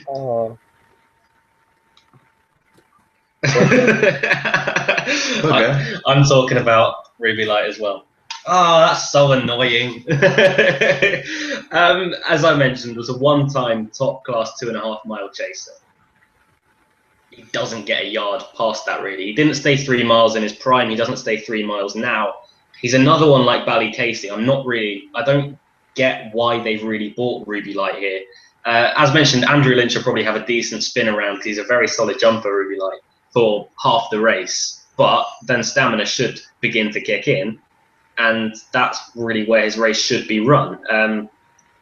Oh. Okay. I'm talking about Ruby Light as well. Oh, that's so annoying. As I mentioned, was a one-time top-class 2.5 mile chaser. He doesn't get a yard past that, really. He didn't stay 3 miles in his prime. He doesn't stay 3 miles now. He's another one like Ballycasey. I don't get why they've really bought Ruby Light here. As mentioned, Andrew Lynch will probably have a decent spin around because he's a very solid jumper, Ruby Light, for half the race. But then stamina should begin to kick in. And that's really where his race should be run.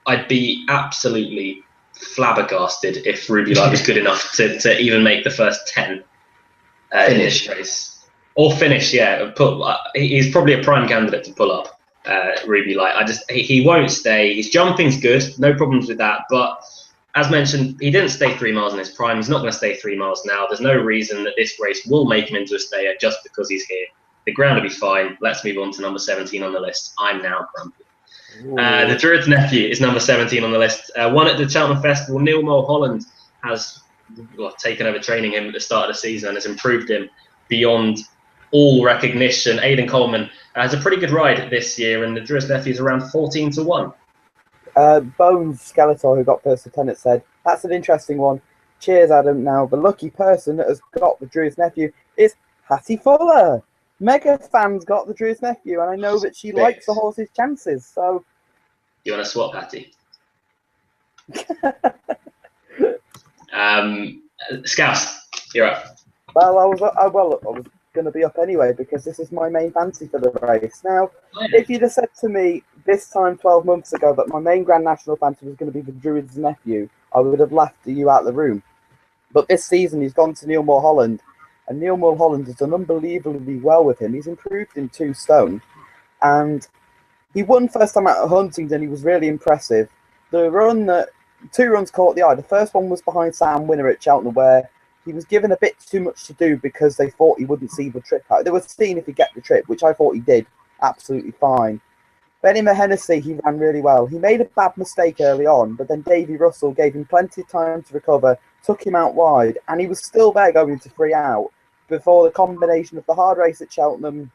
I'd be absolutely flabbergasted if Ruby Light was good enough to even make the first 10 in this race. Or finish, yeah. He's probably a prime candidate to pull up Ruby Light. He won't stay. His jumping's good, no problems with that. But as mentioned, he didn't stay 3 miles in his prime. He's not going to stay 3 miles now. There's no reason that this race will make him into a stayer just because he's here. The ground will be fine. Let's move on to number 17 on the list. I'm now grumpy. The Druid's Nephew is number 17 on the list. Won at the Cheltenham Festival. Neil Mulholland has taken over training him at the start of the season and has improved him beyond all recognition. Aidan Coleman has a pretty good ride this year, and the Druid's Nephew is around 14 to 1. Bones Skeletor, who got first lieutenant, said, "That's an interesting one. Cheers, Adam. Now, the lucky person that has got the Druid's Nephew is Hattie Fuller. Mega fans got the Druid's Nephew, and I know that she likes the horse's chances. So, you want to swap, Hattie? Scouse, you're up. Well, I was going to be up anyway because this is my main fancy for the race. Now, if you'd have said to me this time 12 months ago that my main Grand National fancy was going to be the Druid's Nephew, I would have laughed you out of the room. But this season, he's gone to Neil Mulholland. And Neil Mulholland has done unbelievably well with him. He's improved in 2 stone. And he won first time out at Huntingdon. He was really impressive. The run, 2 runs caught the eye. The first one was behind Sam Winner at Cheltenham, where he was given a bit too much to do because they thought he wouldn't see the trip out. They were seeing if he'd get the trip, which I thought he did absolutely fine. Benny Hennessy, he ran really well. He made a bad mistake early on, but then Davy Russell gave him plenty of time to recover, took him out wide, and he was still there going to 3 out. Before the combination of the hard race at Cheltenham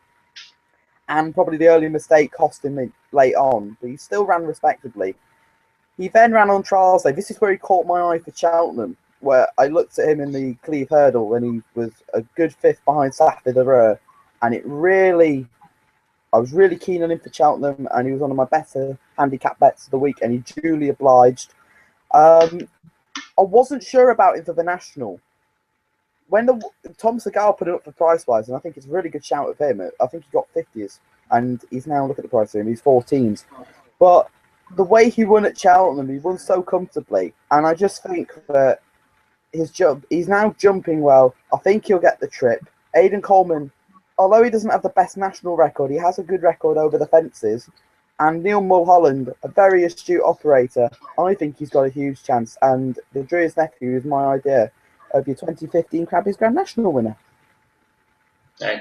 and probably the early mistake cost him late on, but he still ran respectably. He then ran on Trials Day. This is where he caught my eye for Cheltenham, where I looked at him in the Cleve Hurdle and he was a good 5th behind Safi the Rur, and I was really keen on him for Cheltenham, and he was one of my better handicap bets of the week, and he duly obliged. I wasn't sure about him for the National. When Tom Segal put it up for price-wise, and I think it's a really good shout of him. I think he got 50s, and he's now, look at the price of him, he's 14s. But the way he won at Cheltenham, he won so comfortably, and I just think that his jump. He's now jumping well. I think he'll get the trip. Aidan Coleman, although he doesn't have the best national record, he has a good record over the fences. And Neil Mulholland, a very astute operator, I think he's got a huge chance. And the Drew's nephew is my idea of your 2015 Crabbies Grand National winner.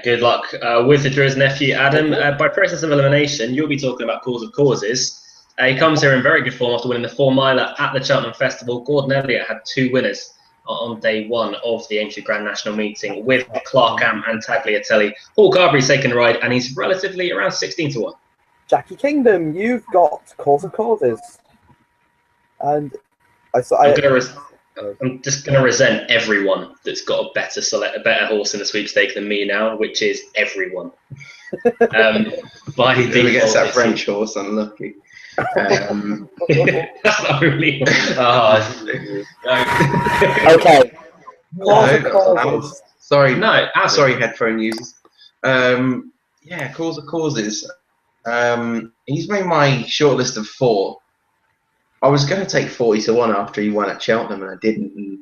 Good luck with the Drew's nephew, Adam. By process of elimination, you'll be talking about Cause of Causes. He comes here in very good form after winning the 4-miler at the Cheltenham Festival. Gordon Elliott had 2 winners on day 1 of the Aintree Grand National meeting with Clarkham and Tagliatelle. Paul Carberry's taken a ride, and he's relatively around 16 to 1. Jackie Kingdom, you've got Cause of Causes. And I'm just going to resent everyone that's got a better horse in the sweepstake than me now, which is everyone. By who gets that French horse, unlucky. That's not really. Okay. Sorry, no. Sorry, headphone users. Yeah, Cause of Causes. He's made my shortlist of 4. I was going to take 40 to 1 after he won at Cheltenham, and I didn't. And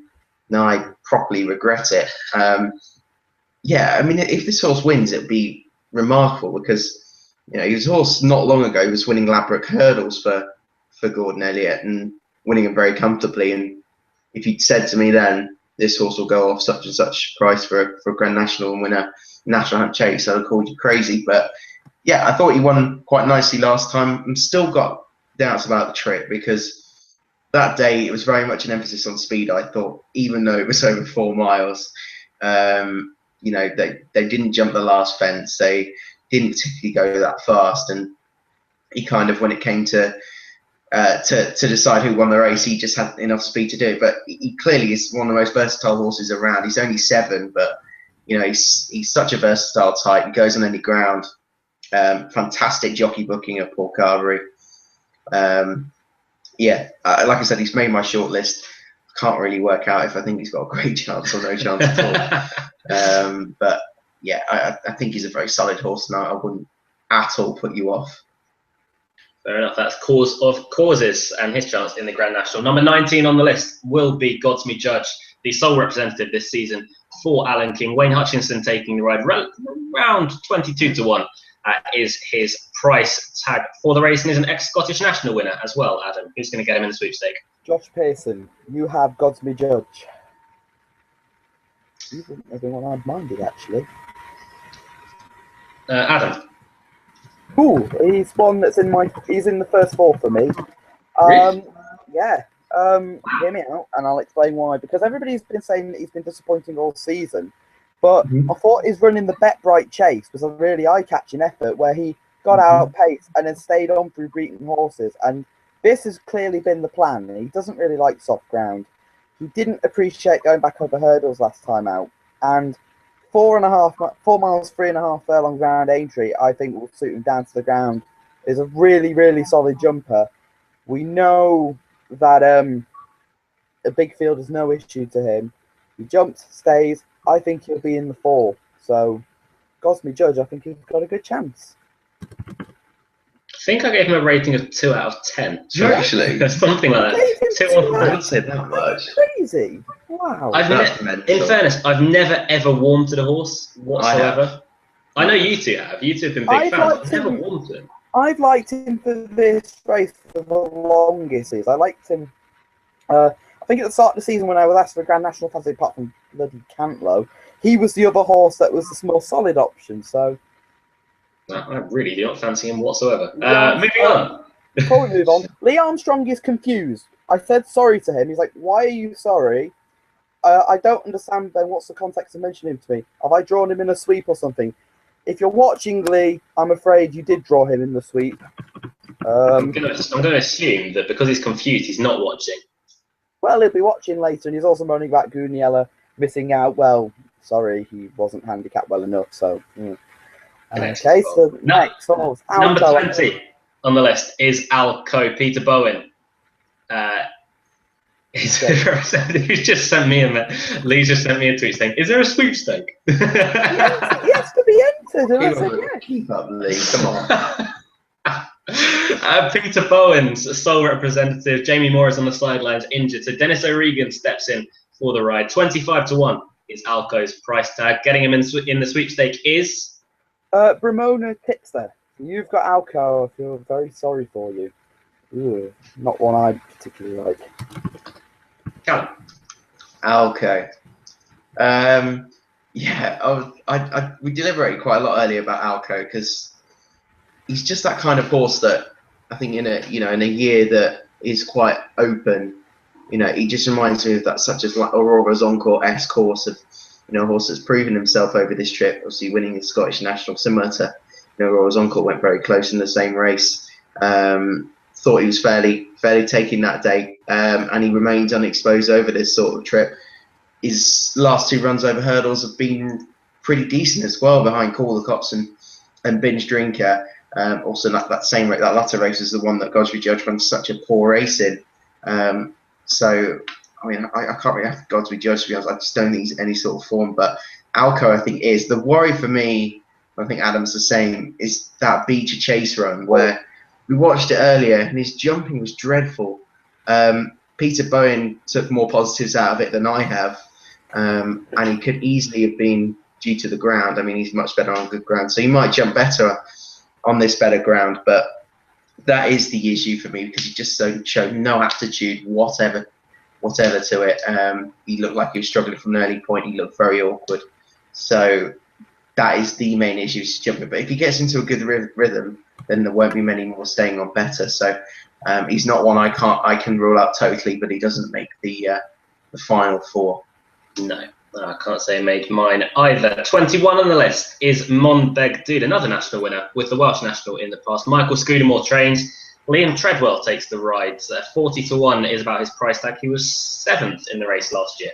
now I properly regret it. Yeah, I mean, if this horse wins, it'd be remarkable because his horse not long ago was winning Ladbroke hurdles for Gordon Elliott and winning them very comfortably. And if you'd said to me then this horse will go off such and such price for a Grand National and win a National Hunt Chase, I'd have called you crazy. But yeah, I thought he won quite nicely last time. I'm still got doubts about the trip because that day it was very much an emphasis on speed. I thought, even though it was over 4 miles, they didn't jump the last fence. They didn't particularly go that fast, and he kind of, when it came to decide who won the race, he just had enough speed to do it. But he clearly is one of the most versatile horses around. He's only 7, but he's such a versatile type. He goes on any ground. Fantastic jockey booking of Paul Carberry. Like I said, he's made my shortlist. Can't really work out if I think he's got a great chance or no chance at all. But yeah, I think he's a very solid horse, and I wouldn't at all put you off. Fair enough. That's Cause of Causes and his chance in the Grand National. Number 19 on the list will be Godsme Judge, the sole representative this season for Alan King. Wayne Hutchinson taking the ride around 22 to 1 is his price tag for the race, and is an ex-Scottish National winner as well, Adam. Who's going to get him in the sweepstake? Josh Pearson, you have Godsme Judge. You wouldn't have been one I'd minded, actually. Adam. Cool. He's one that's he's in the first 4 for me. Really? Yeah. Hear me out, and I'll explain why. Because everybody's been saying that he's been disappointing all season, but I thought his run in the Bet Bright Chase was a really eye-catching effort, where he got outpaced and then stayed on through beaten horses. And this has clearly been the plan. He doesn't really like soft ground. He didn't appreciate going back over hurdles last time out, and 4 miles, 3.5 furlong ground Aintree, I think, will suit him down to the ground. Is a really, really solid jumper. We know that a big field is no issue to him. He jumps, stays. I think he'll be in the 4. So, Godsme Judge, I think he's got a good chance. I think I gave him a rating of 2 out of 10. Actually, something like that. 2 or 3. I don't say that much. Crazy! Wow. In fairness, I've never ever warmed to the horse whatsoever. I know you two have. You two have been big fans. I've never warmed to him. I've liked him for this race for the longest. I liked him. I think at the start of the season, when I was asked for a Grand National fancy, apart from bloody Cantlow, he was the other horse that was the more solid option. So. I really do not fancy him whatsoever. Moving on. Before we move on, Lee Armstrong is confused. I said sorry to him. He's like, "Why are you sorry?" I don't understand. Then what's the context of mentioning him to me? Have I drawn him in a sweep or something? If you're watching, Lee, I'm afraid you did draw him in the sweep. I'm going to assume that because he's confused, he's not watching. Well, he'll be watching later, and he's also moaning about Guniella missing out. Well, sorry, he wasn't handicapped well enough. So. Okay, so next horse. Number 20 on the list is Alco, Peter Bowen. He's just sent me Lee just sent me a tweet saying, "Is there a sweepstake?" He has to be entered, and I said, "Yeah." Keep up, Lee. Come on. Peter Bowen's sole representative. Jamie Moore is on the sidelines, injured. So Dennis O'Regan steps in for the ride. 25-1 is Alco's price tag. Getting him in the sweepstake is Bramona Tipster. You've got Alco. I feel very sorry for you. Ooh, not one I particularly like. Callum. Alco. Yeah, we deliberated quite a lot earlier about Alco because he's just that kind of horse that I think in a year that is quite open, he just reminds me of that such as like Aurora Zoncourt-esque horse of a horse that's proven himself over this trip, obviously winning the Scottish National, similar to Aurora Zoncourt went very close in the same race. Thought he was fairly taking that day, and he remained unexposed over this sort of trip. His last 2 runs over hurdles have been pretty decent as well, behind Call the Cops and Binge Drinker. Also, that latter race is the one that Godfrey Judge runs such a poor race in. So, I mean, I can't really have Godfrey Judge, to be honest. I just don't think he's any sort of form. But Alco, I think, is. The worry for me, I think Adam's the same, is that Beecher Chase run where we watched it earlier and his jumping was dreadful. Peter Bowen took more positives out of it than I have. And he could easily have been due to the ground. I mean, he's much better on good ground. So he might jump better on this better ground. But that is the issue for me because he just showed no aptitude whatever to it. He looked like he was struggling from an early point. He looked very awkward. So that is the main issue, is jumping. But if he gets into a good rhythm, then there won't be many more staying on better. So he's not one I can rule out totally, but he doesn't make the final 4. No, I can't say he made mine either. 21 on the list is Monbeg Dude, another national winner with the Welsh national in the past. Michael Scudamore trains. Liam Treadwell takes the ride. 40-1 is about his price tag. He was 7th in the race last year.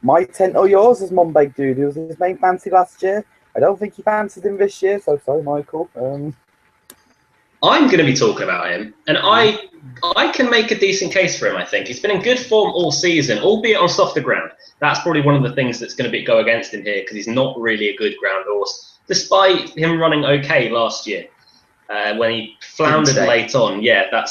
My tent or yours is Monbeg Dude. He was his main fancy last year. I don't think he fancied him this year, so sorry, Michael. I'm going to be talking about him, and I can make a decent case for him, I think. He's been in good form all season, albeit on softer ground. That's probably one of the things that's going to go against him here, because he's not really a good ground horse, despite him running okay last year. When he floundered late on, yeah,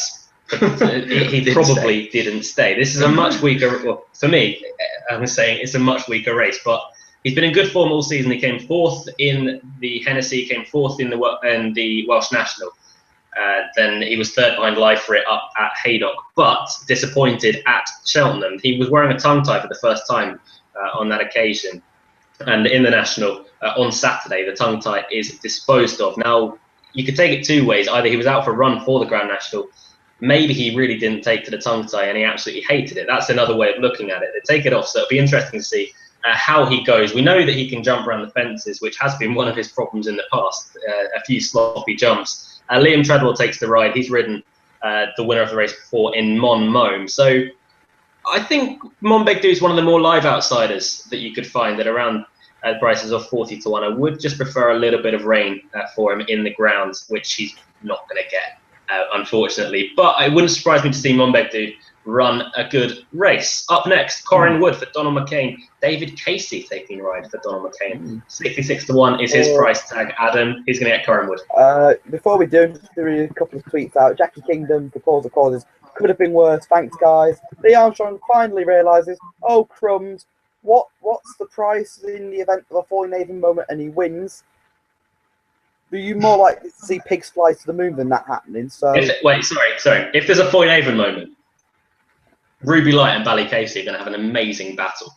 he probably didn't stay. This is a much weaker, well, for me, I'm saying it's a much weaker race, but he's been in good form all season. He came 4th in the Hennessy, came 4th in the Welsh National. Then he was 3rd behind Life for It up at Haydock, but disappointed at Cheltenham. He was wearing a tongue tie for the first time on that occasion. And in the National, on Saturday, the tongue tie is disposed of. Now, you could take it 2 ways. Either he was out for a run for the Grand National, maybe he really didn't take to the tongue tie and he absolutely hated it. That's another way of looking at it. They take it off, so it'll be interesting to see how he goes. We know that he can jump around the fences, which has been one of his problems in the past, a few sloppy jumps. Liam Treadwell takes the ride. He's ridden the winner of the race before in Mon Mome. So I think Monbeg Dude is one of the more live outsiders that you could find at around prices of 40-1. I would just prefer a little bit of rain for him in the ground, which he's not going to get, unfortunately. But it wouldn't surprise me to see Monbeg Dude run a good race. Up next, Corin Wood for Donald McCain. David Casey taking the ride for Donald McCain. 66-1 is his price tag. Adam, he's going to get Corin Wood. Before we do, just to read a couple of tweets out. Jackie Kingdom, the cause of causes, could have been worse. Thanks, guys. Lee Armstrong finally realises, oh, crumbs, what's the price in the event of a falling Avon moment and he wins? Are you more likely to see pigs fly to the moon than that happening? So Wait, sorry. If there's a Foyne Avon moment, Ruby Light and Bally Casey are going to have an amazing battle.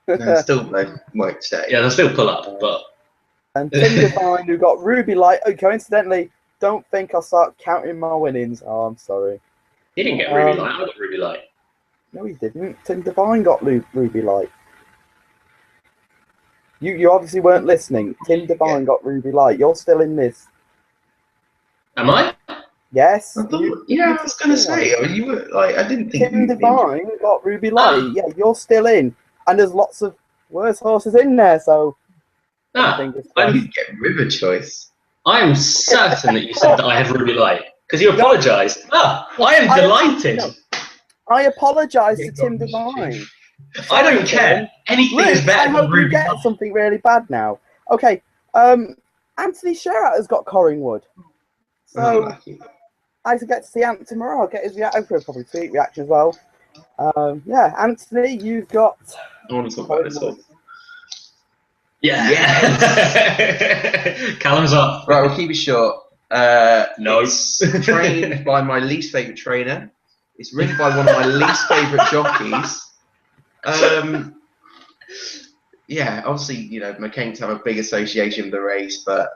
No, still won't stay. Yeah, they'll still pull up, but... And Tim Devine, who got Ruby Light. Oh, coincidentally, don't think I'll start counting my winnings. Oh, I'm sorry. He didn't get Ruby Light. I got Ruby Light. No, he didn't. Tim Devine got Ruby Light. You obviously weren't listening. Tim Devine got Ruby Light. You're still in this. Am I? Yes. I was going to say. I mean, you were like, I didn't think. Tim Devine got Ruby Light. Yeah, you're still in, and there's lots of worse horses in there. So I didn't get River Choice. I am certain that you said that I have Ruby Light because you apologised. I am delighted. I apologise to Tim Devine. I don't care. Anything is better than Ruby Light. Something really bad now. Okay. Anthony Sherratt has got Collingwood. So I get to see Ant tomorrow. I'll get his reaction. I'll probably tweet reaction as well. Yeah, Anthony, you've got. I want to talk about this one. Yeah. Callum's up. Right, we'll keep it short. No. It's trained by my least favourite trainer. It's ridden by one of my least favourite jockeys. Yeah, obviously, you know, McCain's have a big association with the race, but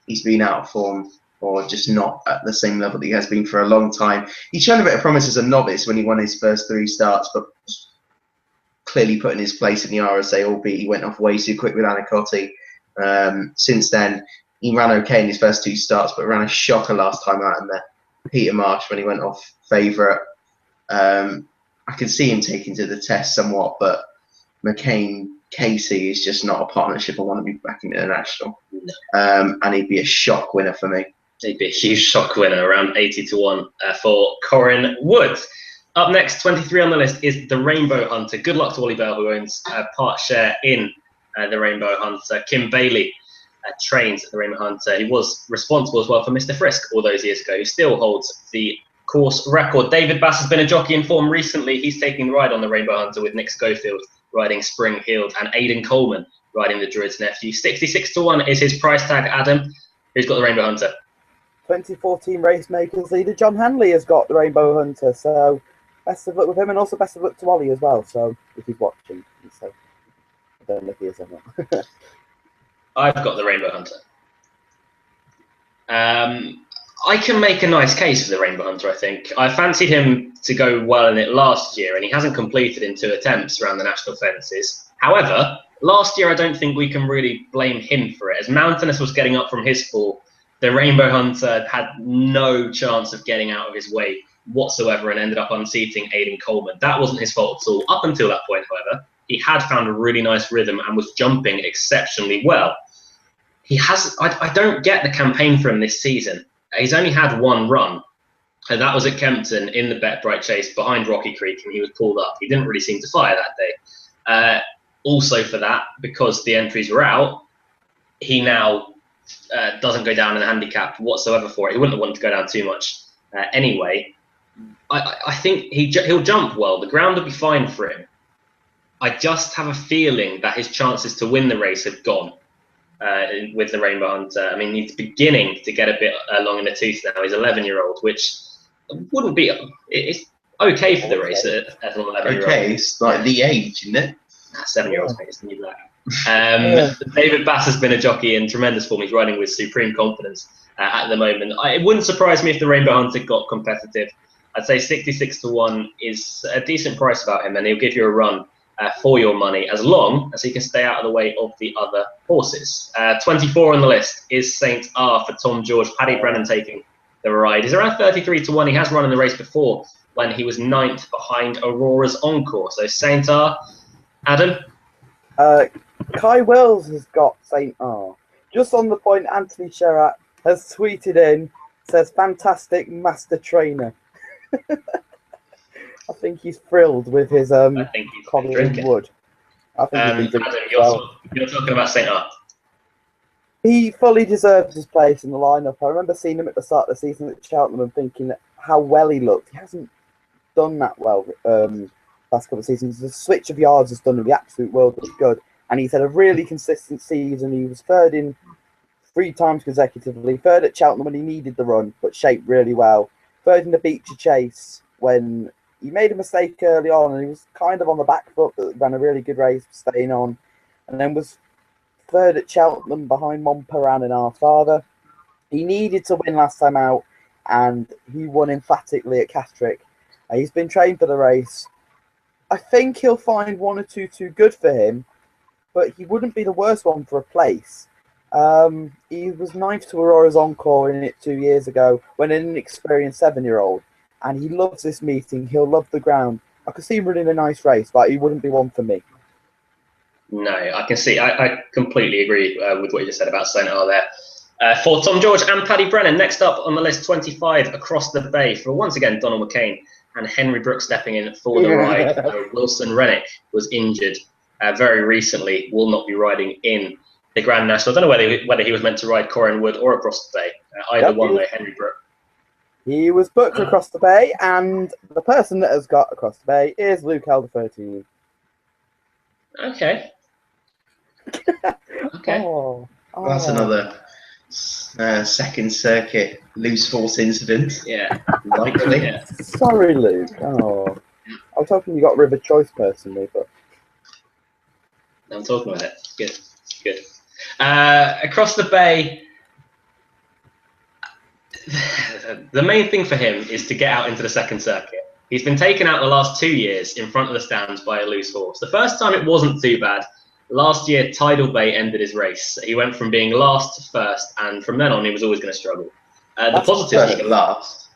he's been out of form or just not at the same level that he has been for a long time. He's shown a bit of promise as a novice when he won his first 3 starts, but clearly put in his place in the RSA, albeit he went off way too quick with Anacotti. Since then, he ran okay in his first 2 starts, but ran a shocker last time out in the Peter Marsh when he went off favourite. I can see him taking to the test somewhat, but McCain Casey is just not a partnership I want to be backing international. And he'd be a shock winner for me. He'd be a huge shock winner, around 80 to 1 for Corin Wood. Up next, 23 on the list, is the Rainbow Hunter. Good luck to Ollie Bell, who owns part share in the Rainbow Hunter. Kim Bailey trains the Rainbow Hunter. He was responsible as well for Mr. Frisk all those years ago. He still holds the course record. David Bass has been a jockey in form recently. He's taking the ride on the Rainbow Hunter with Nick Schofield riding Spring Heeled and Aidan Coleman riding the Druid's Nephew. 66 to 1 is his price tag. Adam, who's got the Rainbow Hunter? 2014 Racemakers leader John Hanley has got the Rainbow Hunter, so best of luck with him, and also best of luck to Ollie as well. So if he's watching, so I don't know if he is or not. I've got the Rainbow Hunter. I can make a nice case for the Rainbow Hunter, I think. I fancied him to go well in it last year, and he hasn't completed in 2 attempts around the national fences. However, last year I don't think we can really blame him for it. As Mountainous was getting up from his fall, the Rainbow Hunter had no chance of getting out of his way whatsoever and ended up unseating Aidan Coleman. That wasn't his fault at all. Up until that point, however, he had found a really nice rhythm and was jumping exceptionally well. I don't get the campaign for him this season. He's only had 1 run, and that was at Kempton in the Bet Bright Chase behind Rocky Creek, and he was pulled up. He didn't really seem to fire that day. Also for that, because the entries were out, he now doesn't go down in the handicap whatsoever for it. He wouldn't have wanted to go down too much anyway. I think he'll jump well. The ground will be fine for him. I just have a feeling that his chances to win the race have gone. With the Rainbow Hunter. I mean, he's beginning to get a bit long in the tooth now. He's 11-year-old, which wouldn't be. It's okay for the race as an 11-year-old. Okay, it's like the age, isn't it? 7-year-olds, mate. It's new black. David Bass has been a jockey in tremendous form. He's riding with supreme confidence at the moment. It wouldn't surprise me if the Rainbow Hunter got competitive. I'd say 66 to 1 is a decent price about him, and he'll give you a run for your money, as long as he can stay out of the way of the other horses. 24 on the list is Saint R for Tom George. Paddy Brennan taking the ride. He's around 33 to 1. He has run in the race before when he was 9th behind Aurora's Encore. So Saint R, Adam? Kai Wills has got Saint R. Just on the point, Anthony Sherratt has tweeted in, says, fantastic master trainer. I think he's thrilled with his Colin Wood. I think Adam, you're talking about St. R. He fully deserves his place in the lineup. I remember seeing him at the start of the season at Cheltenham and thinking how well he looked. He hasn't done that well last couple of seasons. The switch of yards has done him the absolute world of good. And he's had a really consistent season. He was 3rd in 3 times consecutively. 3rd at Cheltenham when he needed the run, but shaped really well. 3rd in the Beecher Chase when he made a mistake early on and he was kind of on the back foot, but ran a really good race, staying on. And then was 3rd at Cheltenham behind Montparan and Our Father. He needed to win last time out, and he won emphatically at Castrick. He's been trained for the race. I think he'll find 1 or 2 too good for him, but he wouldn't be the worst one for a place. He was 9th to Aurora's Encore in it 2 years ago when an inexperienced 7-year-old. And he loves this meeting. He'll love the ground. I could see him running a nice race, but he wouldn't be one for me. No, I can see. I completely agree with what you just said about St. R there. For Tom George and Paddy Brennan, next up on the list, 25 across the bay for once again Donald McCain and Henry Brooks stepping in for the ride. Wilson Rennick was injured very recently, will not be riding in the Grand National. I don't know whether he was meant to ride Corin Wood or across the bay. Either one way, Henry Brooks. He was booked for Across the Bay, and the person that has got Across the Bay is Luke Elder 13. Okay. Okay. Oh, That's another second circuit loose force incident. Yeah. Likely. Yeah. Sorry, Luke. Oh, I was hoping you got River Choice personally, but I'm talking about it. Good. Good. Across the Bay, the main thing for him is to get out into the second circuit. He's been taken out the last 2 years in front of the stands by a loose horse. The first time it wasn't too bad. Last year, Tidal Bay ended his race. He went from being last to first, and from then on, he was always going to struggle. The positives First, last.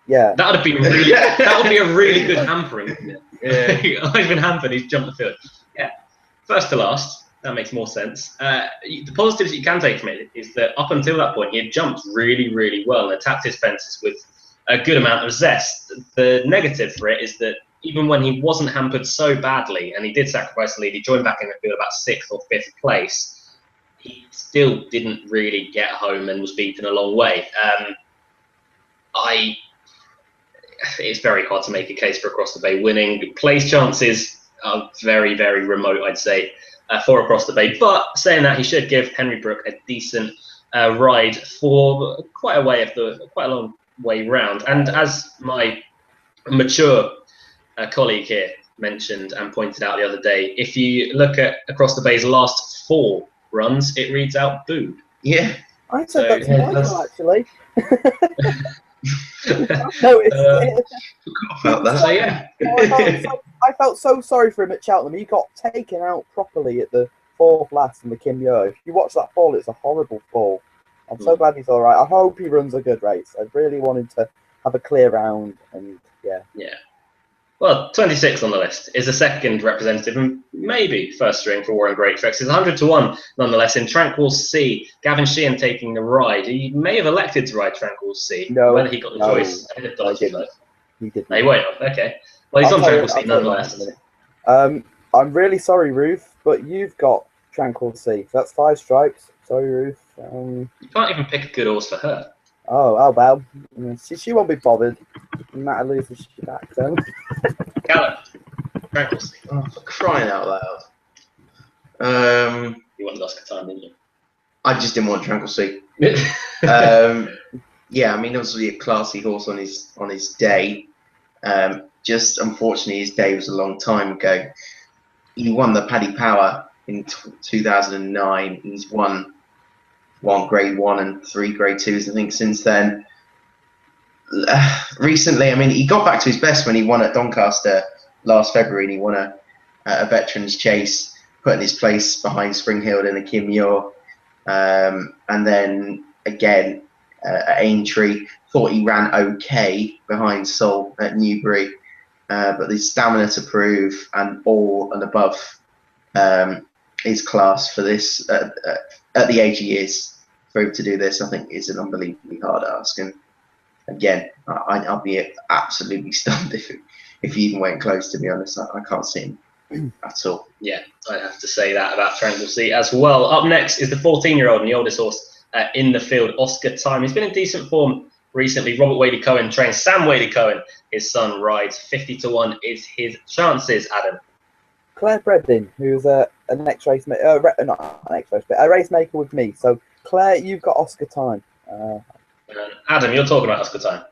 yeah. that would have been really. That would be a really good hampering, wouldn't it? Yeah. I've been hampered. He's jumped the field. Yeah, first to last. That makes more sense. The positives that you can take from it is that up until that point, he had jumped really, really well and attacked his fences with a good amount of zest. The negative for it is that even when he wasn't hampered so badly, and he did sacrifice the lead, he joined back in the field about 6th or 5th place, he still didn't really get home and was beaten a long way. It's very hard to make a case for Across the Bay winning. Place chances are very, very remote, I'd say, for Across the Bay. But saying that, he should give Henry Brook a decent ride for quite a long way round. And as my mature colleague here mentioned and pointed out the other day, if you look at Across the Bay's last 4 runs, it reads out booed. Yeah. I said that's Michael, actually. No, it's About that. So yeah. I felt so sorry for him at Cheltenham. He got taken out properly at the 4th last in the Kim Yo. If you watch that fall, it's a horrible fall. I'm so glad he's all right. I hope he runs a good race. I really wanted to have a clear round, and yeah. Yeah. Well, 26th on the list is a second representative and maybe first string for Warren Greatrex. It's 100-1 nonetheless in Tranquil Sea. Gavin Sheehan taking the ride. He may have elected to ride Tranquil Sea. No, whether he got the choice. He didn't. He won't. Okay. Well, he's on Tranquil Sea nonetheless. I'm really sorry, Ruth, but you've got Tranquil Sea. That's 5 stripes. Sorry, Ruth. You can't even pick a good horse for her. Oh well. She won't be bothered. No matter loses she back then. Callum, Tranquil Sea. Oh, for crying out loud. You wanted Oscar time, didn't you? I just didn't want Tranquil Sea. Yeah, I mean, obviously a classy horse on his day. Just unfortunately, his day was a long time ago. He won the Paddy Power in 2009. He's won 1 Grade 1 and 3 Grade 2s, I think, since then. Recently, I mean, he got back to his best when he won at Doncaster last February, and he won a Veterans Chase, putting his place behind Springhill in the Kim Yor. And then again at Aintree, thought he ran okay behind Sol at Newbury, but the stamina to prove and all and above his class for this at the age he is, for him to do this, I think is an unbelievably hard ask. And again, I'll be absolutely stunned if he even went close. To be honest, I can't see him at all. Yeah, I have to say that about Tranquil Sea as well. Up next is the 14-year-old and the oldest horse in the field, Oscar Time. He's been in decent form recently. Robert Wadey Cohen trains Sam Wadey Cohen. His son rides. 50-1 is his chances, Adam. Claire Bredin, who's an ex-race maker, not an ex-race, but a race maker with me. So, Claire, you've got Oscar Time. Adam, you're talking about Oscar Time.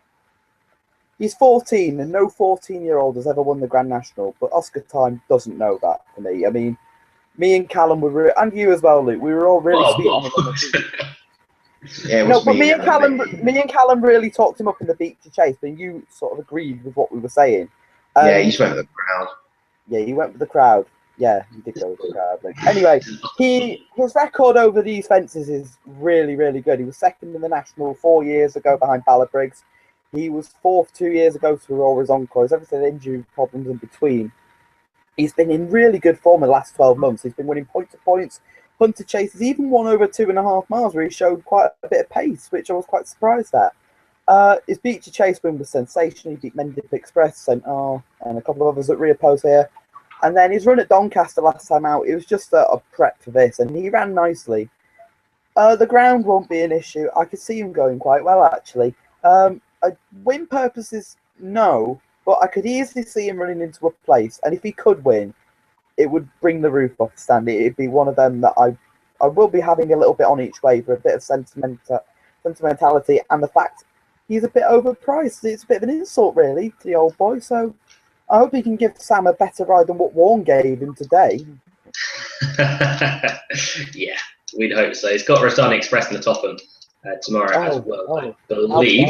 He's 14, and no 14-year-old has ever won the Grand National, but Oscar Time doesn't know that for me. I mean, me and Callum were, and you as well, Luke, we were all really sweet on him. Yeah, No, but me and Callum really talked him up in the Beat to Chase, but you sort of agreed with what we were saying. Yeah, he just went with the crowd. Yeah, he went with the crowd. Yeah, he did go with the crowd. Anyway, his record over these fences is really, really good. He was second in the National 4 years ago behind Ballabriggs. He was 4th 2 years ago to Aurora's Encore. He's everything injury problems in between. He's been in really good form in the last 12 months. He's been winning point-to-points, hunter chases, even won over 2.5 miles where he showed quite a bit of pace, which I was quite surprised at. His Beat to Chase win was sensational. He beat Mendip Express, St R, and a couple of others at Rio Post here. And then his run at Doncaster last time out, it was just a prep for this, and he ran nicely. The ground won't be an issue. I could see him going quite well, actually. win purposes, no, but I could easily see him running into a place, and if he could win, it would bring the roof off the stand. It'd be one of them that I will be having a little bit on each way for a bit of sentimentality, and the fact he's a bit overpriced. It's a bit of an insult, really, to the old boy. So I hope he can give Sam a better ride than what Warren gave him today. Yeah, we'd hope so. He's got Rostani Express in the top end tomorrow as well, I believe.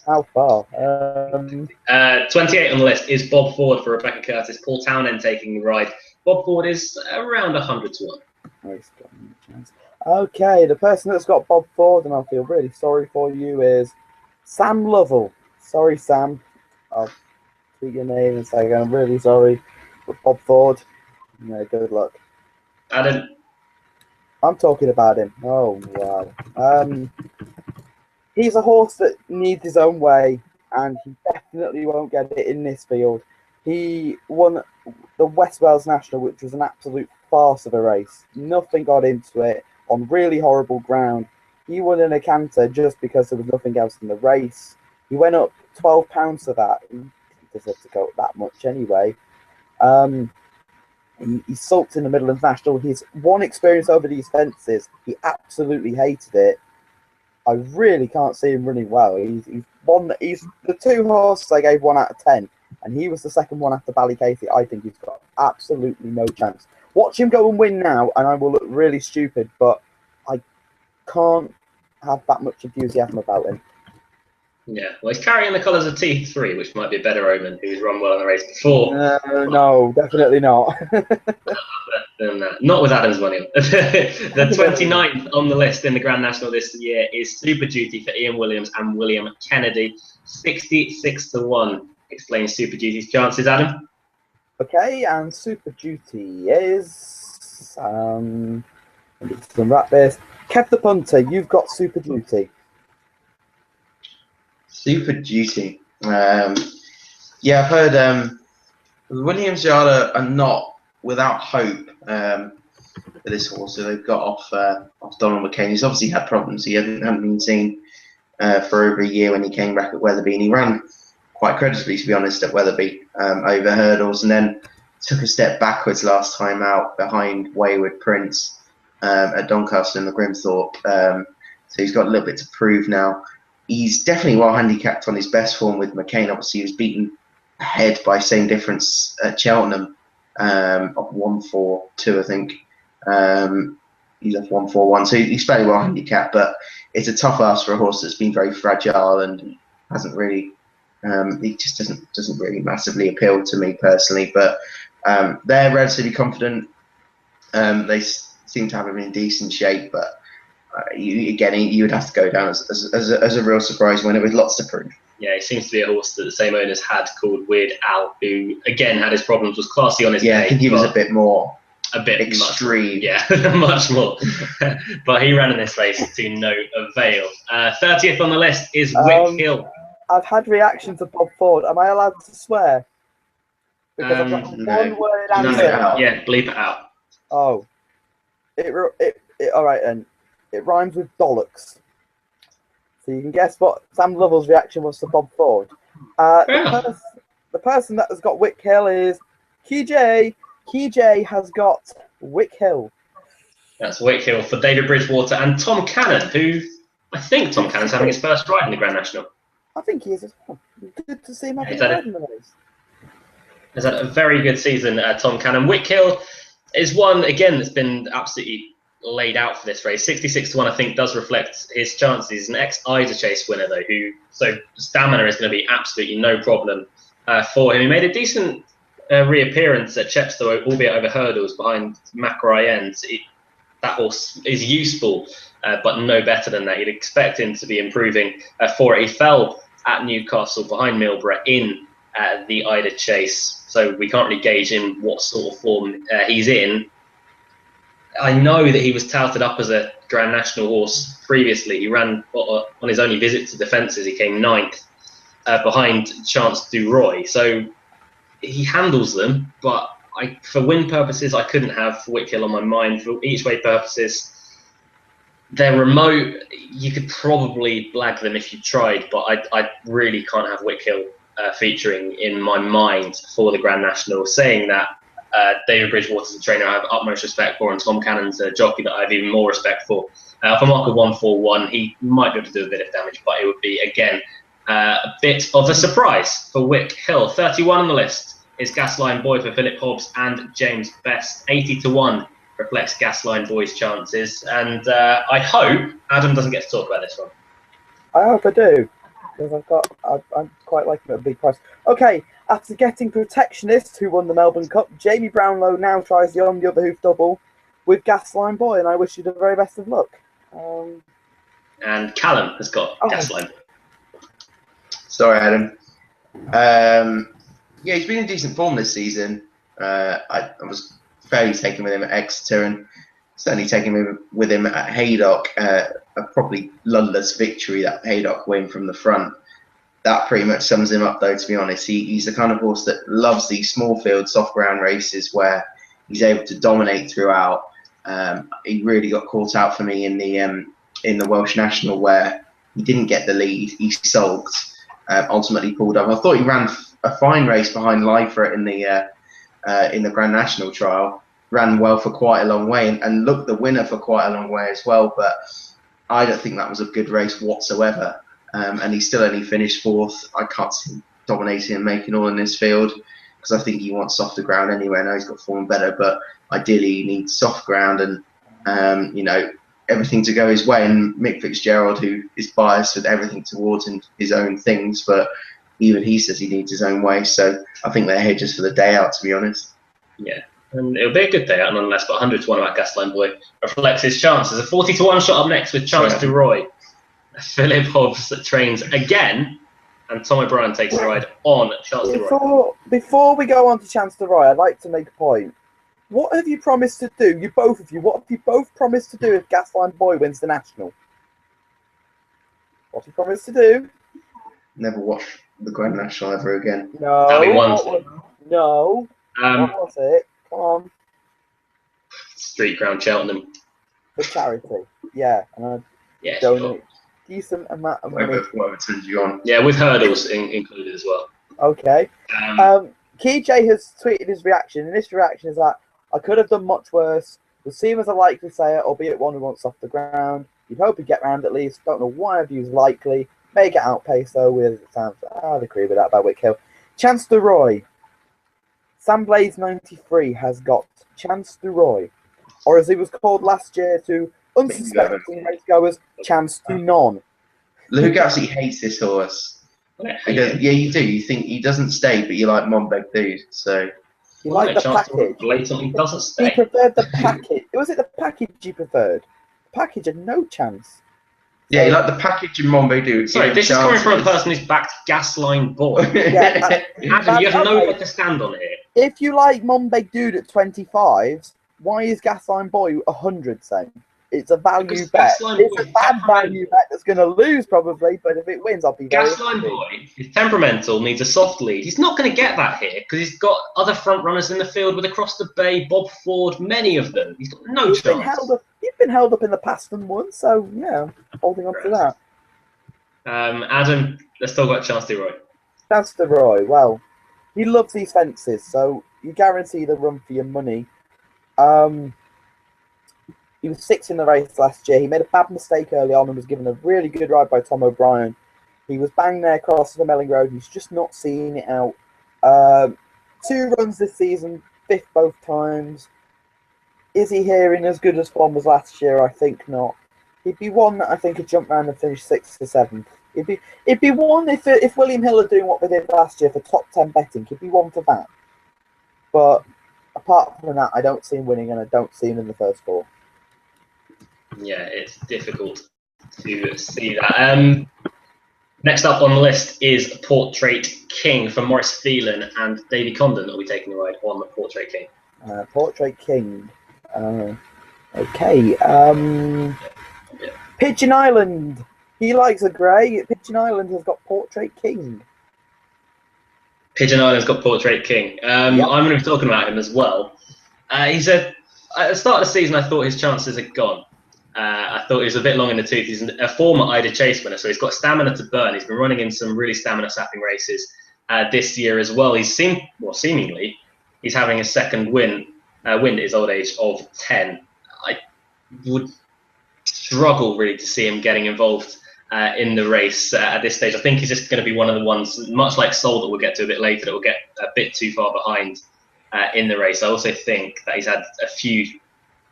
How far? 28 on the list is Bob Ford for Rebecca Curtis. Paul Townend taking the ride. Bob Ford is around 100 to 1. Okay, the person that's got Bob Ford, and I feel really sorry for you, is Sam Lovell. Sorry, Sam. I'll tweet your name and say I'm really sorry. But Bob Ford, good luck. Adam? I'm talking about him. Oh, wow. He's a horse that needs his own way, and he definitely won't get it in this field. He won the West Wales National, which was an absolute farce of a race. Nothing got into it on really horrible ground. He won in a canter just because there was nothing else in the race. He went up £12 for that. He didn't deserve to go up that much anyway. He sulked in the Midlands National. His one experience over these fences, he absolutely hated it. I really can't see him running well. He's the two horses I gave 1 out of 10, and he was the second one after Ballycasey. I think he's got absolutely no chance. Watch him go and win now, and I will look really stupid, but I can't have that much enthusiasm about him. Yeah, well, he's carrying the colours of T3, which might be a better omen, who's run well in the race before. No, definitely not. Not with Adam's money. The 29th on the list in the Grand National this year is Super Duty for Ian Williams and William Kennedy. 66 to 1 explains Super Duty's chances, Adam. Okay, and Super Duty is wrap this. Kev the punter, you've got Super Duty. Super Duty. Yeah, I've heard Williams Yard are not without hope for this horse. So they've got off Donald McCain. He's obviously had problems. He hadn't been seen for over a year when he came back at Wetherby, and he ran quite creditably, to be honest, at Wetherby over hurdles, and then took a step backwards last time out behind Wayward Prince at Doncaster and the Grimthorpe. So he's got a little bit to prove now. He's definitely well handicapped on his best form with McCain. Obviously, he was beaten ahead by same difference at Cheltenham of 1-4-2, I think. He's off 1-4-1, so he's fairly well handicapped. But it's a tough ask for a horse that's been very fragile and hasn't really. It just doesn't really massively appeal to me personally. But they're relatively confident. They seem to have him in decent shape, but. You would have to go down as a real surprise winner with lots to prove. Yeah, he seems to be a horse that the same owners had called Weird Al, who again had his problems, was classy on his day. I think he was a bit extreme. Much more. But he ran in this race to no avail. 30th on the list is Wick Hill. I've had reactions of Bob Ford. Am I allowed to swear? Because I've got one word answer. Yeah, bleep it out. Oh, all right then. It rhymes with bollocks. So you can guess what Sam Lovell's reaction was to Bob Ford. The person that has got Wick Hill is QJ. QJ has got Wick Hill. That's Wick Hill for David Bridgewater and Tom Cannon, who I think Tom Cannon's having his first ride in the Grand National. I think he is as well. Good to see him having a ride in the race. He's had a very good season, Tom Cannon. Wick Hill is one, again, that's been absolutely laid out for this race. 66 to 1, I think, does reflect his chances. He's an ex-Ida Chase winner, though, so stamina is going to be absolutely no problem for him. He made a decent reappearance at Chepstow, albeit over hurdles behind Macquarie Ends. That horse is useful, but no better than that. You'd expect him to be improving for it. He fell at Newcastle behind Milborough in the Ida Chase, so we can't really gauge him what sort of form he's in. I know that he was touted up as a Grand National horse previously. He ran on his only visit to the fences. He came 9th behind Chance Du Roy. So he handles them, but for win purposes, I couldn't have Wick Hill on my mind. For each way purposes, They're remote. You could probably blag them if you tried, but I really can't have Wickhill featuring in my mind for the Grand National. Saying that, David Bridgewater's a trainer I have utmost respect for, and Tom Cannon's a jockey that I have even more respect for. For mark of 141, he might be able to do a bit of damage, but it would be, again, a bit of a surprise for Wickhill. 31 on the list is Gasline Boy for Philip Hobbs and James Best. 80-1 reflects Gasline Boy's chances, and I hope Adam doesn't get to talk about this one. I hope I do, because I quite like him at a big price. Okay, after getting Protectionist, who won the Melbourne Cup, Jamie Brownlow now tries the On the Other Hoof double with Gasline Boy, and I wish you the very best of luck. And Callum has got Gasline Boy. Sorry, Adam. Yeah, he's been in decent form this season. I was fairly taken with him at Exeter, and certainly taken with him at Haydock. A probably bloodless victory, that Haydock win from the front. That pretty much sums him up, though, to be honest. He's the kind of horse that loves these small field, soft ground races where he's able to dominate throughout. He really got caught out for me in the Welsh National, where he didn't get the lead. He sulked, ultimately pulled up. I thought he ran a fine race behind Lifer in the Grand National trial. Ran well for quite a long way, and looked the winner for quite a long way as well. But I don't think that was a good race whatsoever. And he still only finished fourth. I can't see him dominating and making all in this field, because I think he wants softer ground anyway. I know he's got form better, but ideally he needs soft ground and everything to go his way. And Mick Fitzgerald, who is biased with everything towards his own things, but even he says he needs his own way. So I think they're here just for the day out, to be honest. Yeah, and it'll be a good day out nonetheless. But 100-1 about Gasline Boy reflects his chances. A 40-1 shot up next with Chance du Roy. Philip Hobbs trains again, and Tom O'Brien takes the ride on Chance du Roy. Before we go on to Chance du Roy, I'd like to make a point. What have you promised to do, what have you both promised to do if Gasline Boy wins the National? What have you promised to do? Never watch the Grand National ever again. No. That'll be one thing. No. What was it? Come on. Street Ground Cheltenham. For charity. Yeah. Yeah, donate sure. Decent amount of money. Whatever turns you on. Yeah, with hurdles included as well. Okay. Key J has tweeted his reaction, and this reaction is that I could have done much worse. Would seem as a likely sayer, albeit one who wants off the ground. You'd hope he'd get round at least. Don't know why I've used likely. May get outpaced though with it sounds. I'd agree with that about Wickhill. Chance du Roy. Sam Blaze 93 has got Chance du Roy, or as he was called last year to unsuspecting racegoers, Chance du None. Luke absolutely hates this horse. Yeah, you do. You think he doesn't stay, but you like Monbeg Dude, so. You like the package. Blatantly doesn't stay. He preferred the package. Was it the package he preferred? The package had no chance. Yeah, you like the package in Monbeg Dude. Sorry, this is coming from a person who's backed Gasline Boy. Yeah, Adam, you have no leg to stand on here. If you like Monbeg Dude at 25s, why is Gasline Boy 100 saying? It's a value bet. It's a bad value bet that's going to lose probably, but if it wins, I'll be very Gasline Boy is temperamental, needs a soft lead. He's not going to get that here because he's got other front runners in the field with Across the Bay, Bob Ford, many of them. He's got no chance. You've been held up in the past and won, so yeah, holding on to that. Adam, let's talk about Chance du Roy. Chance du Roy, well, he loves these fences, so you guarantee the run for your money. He was 6th in the race last year. He made a bad mistake early on and was given a really good ride by Tom O'Brien. He was banged there across the Melling Road. He's just not seeing it out. 2 runs this season, 5th both times. Is he here in as good as form as last year? I think not. He'd be one that I think could jump around and finish 6th or 7th. It'd be one if William Hill are doing what they did last year for top 10 betting. He'd be one for that. But apart from that, I don't see him winning, and I don't see him in the first 4. Yeah, it's difficult to see that. Next up on the list is Portrait King for Maurice Phelan and Davy Condon that will be taking a ride on the Portrait King. Portrait King. Okay. Pigeon Island. He likes a grey. Pigeon Island has got Portrait King. Pigeon Island's got Portrait King. Yep. I'm going to be talking about him as well. At the start of the season, I thought his chances had gone. I thought he was a bit long in the tooth. He's a former Ida Chase winner, so he's got stamina to burn. He's been running in some really stamina-sapping races this year as well. Seemingly, he's having a second win at his old age of 10. I would struggle really to see him getting involved in the race at this stage. I think he's just going to be one of the ones, much like Sol that we'll get to a bit later, that will get a bit too far behind in the race. I also think that he's had a few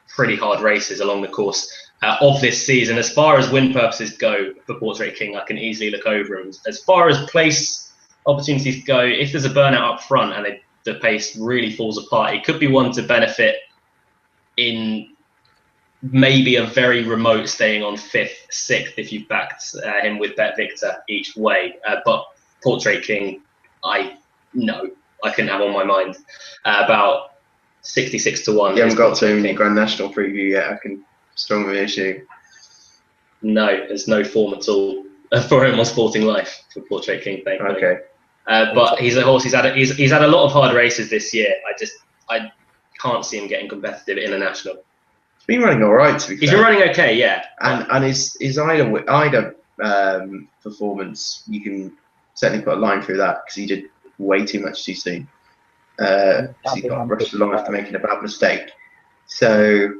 pretty hard races along the course of this season. As far as win purposes go for Portrait King, I can easily look over him. As far as place opportunities go, if there's a burnout up front and the pace really falls apart, it could be one to benefit in maybe a very remote staying on 5th, 6th if you've backed him with Bet Victor each way. But Portrait King, I couldn't have on my mind. About 66 to 1. You haven't got to him in your Grand National preview yet. I can strongly issue. No, there's no form at all for him on Sporting Life for Portrait King, thankfully. Okay. But he's a horse. He's had a lot of hard races this year. I can't see him getting competitive in a national. He's been running all right, to be fair. He's been running okay, yeah. And his Ida performance, you can certainly put a line through that because he did way too much too soon. He got rushed along after making a bad mistake. So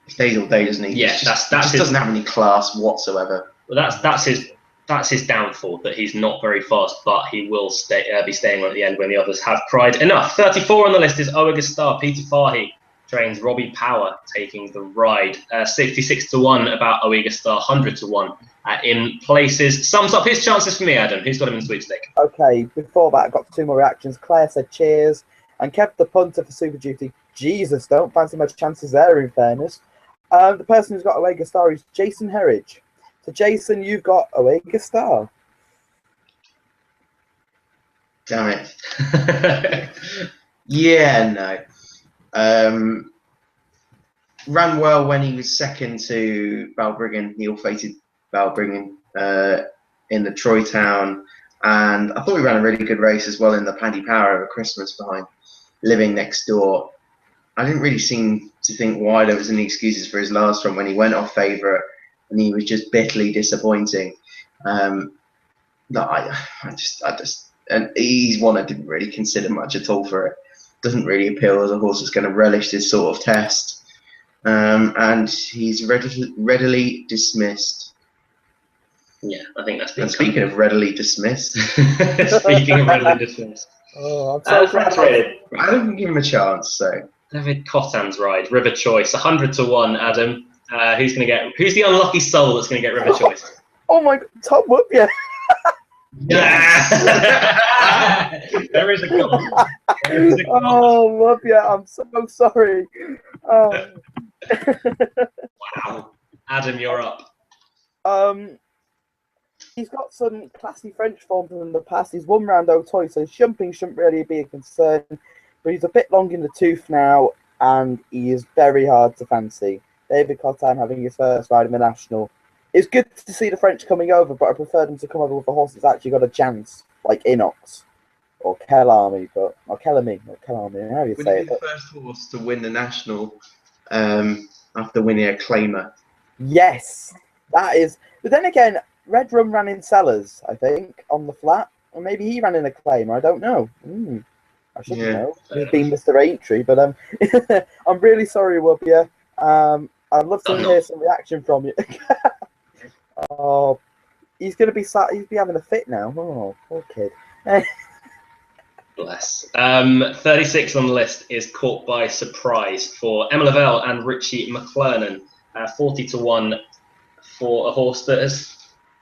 he stays all day, doesn't he? Yeah, he just doesn't have any class whatsoever. Well, that's his downfall, that he's not very fast, but he will be staying on at the end when the others have cried enough. 34 on the list is Oega Star. Peter Fahy trains Robbie Power taking the ride. 66 to 1 about Oega Star, 100 to 1 in places. Sums up his chances for me, Adam. Who's got him in sweepstake? Okay, before that, I've got 2 more reactions. Claire said cheers and kept the punter for Super Duty. Jesus, don't fancy much chances there, in fairness. The person who's got Oega Star is Jason Herridge. So, Jason, you've got Oega Star. Damn it. Yeah, no. Ran well when he was second to Balbriggan. He ill-fated Balbriggan in the Troy Town. And I thought he ran a really good race as well in the Paddy Power over Christmas behind Living Next Door. I didn't really seem to think why there was any excuses for his last run when he went off favourite and he was just bitterly disappointing. And he's one I didn't really consider much at all for it. Doesn't really appeal as a horse that's going to relish this sort of test. And he's readily dismissed. Yeah, I think that's been. And speaking of readily dismissed. Speaking of readily dismissed. Oh, I'm so frustrated. I don't give him a chance, so. David Cotton's ride, River Choice, 100 to 1, Adam. Who's the unlucky soul that's going to get River Choice? Oh my God, Tom Whoopia. Yeah. There is a goal. Oh, Whoopia, I'm so sorry. Oh. Wow. Adam, you're up. He's got some classy French form from the past. He's won round Auteuil, so jumping shouldn't really be a concern. But he's a bit long in the tooth now, and he is very hard to fancy. David Cotton having his first ride in the National. It's good to see the French coming over, but I prefer them to come over with a horse that's actually got a chance, like Inox or Kelami, or Kelami, how do you say it? The first horse to win the National after winning a claimer. Yes, that is. But then again, Red Rum ran in Sellers, I think, on the flat. Or maybe he ran in a claimer, I don't know. I shouldn't know. He's been Mr. Aintree, but I'm really sorry, Whoopia. I'd love to hear some reaction from you. Oh, he's gonna be having a fit now. Oh, poor kid. Bless. 36 on the list is Caught by Surprise for Emma Lavelle and Richie McClernand. 40 to 1 for a horse that has,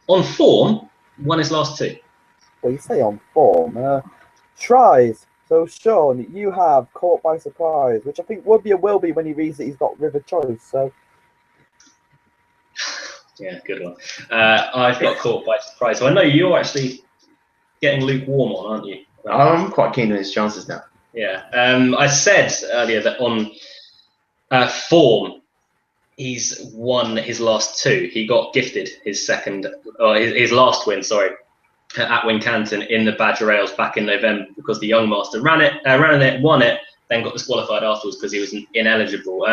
on form, won his last 2. Well, you say on form. Tries. So, Sean, you have Caught by Surprise, which I think Whoopia will be when he reads that he's got River Choice. So. Yeah, good one. I've got Caught by Surprise. So I know you're actually getting lukewarm on, aren't you? I'm quite keen on his chances now. Yeah. I said earlier that on form, he's won his last 2. He got gifted his his last win, at Wincanton in the Badger Rails back in November because the young master ran it, won it, then got disqualified afterwards because he was ineligible.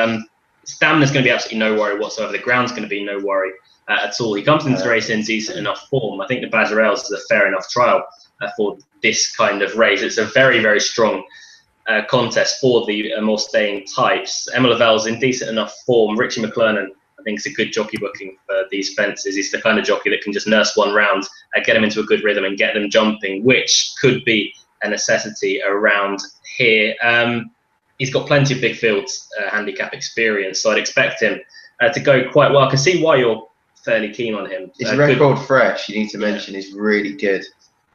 Stamina's going to be absolutely no worry whatsoever. The ground's going to be no worry at all. He comes into the race in decent enough form. I think the Bazarelles is a fair enough trial for this kind of race. It's a very, very strong contest for the more staying types. Emma Lavelle's in decent enough form. Richie McClernand, I think, is a good jockey booking for these fences. He's the kind of jockey that can just nurse one round, get them into a good rhythm and get them jumping, which could be a necessity around here. He's got plenty of big fields handicap experience, so I'd expect him to go quite well. I can see why you're fairly keen on him. His record fresh, you need to mention, is really good.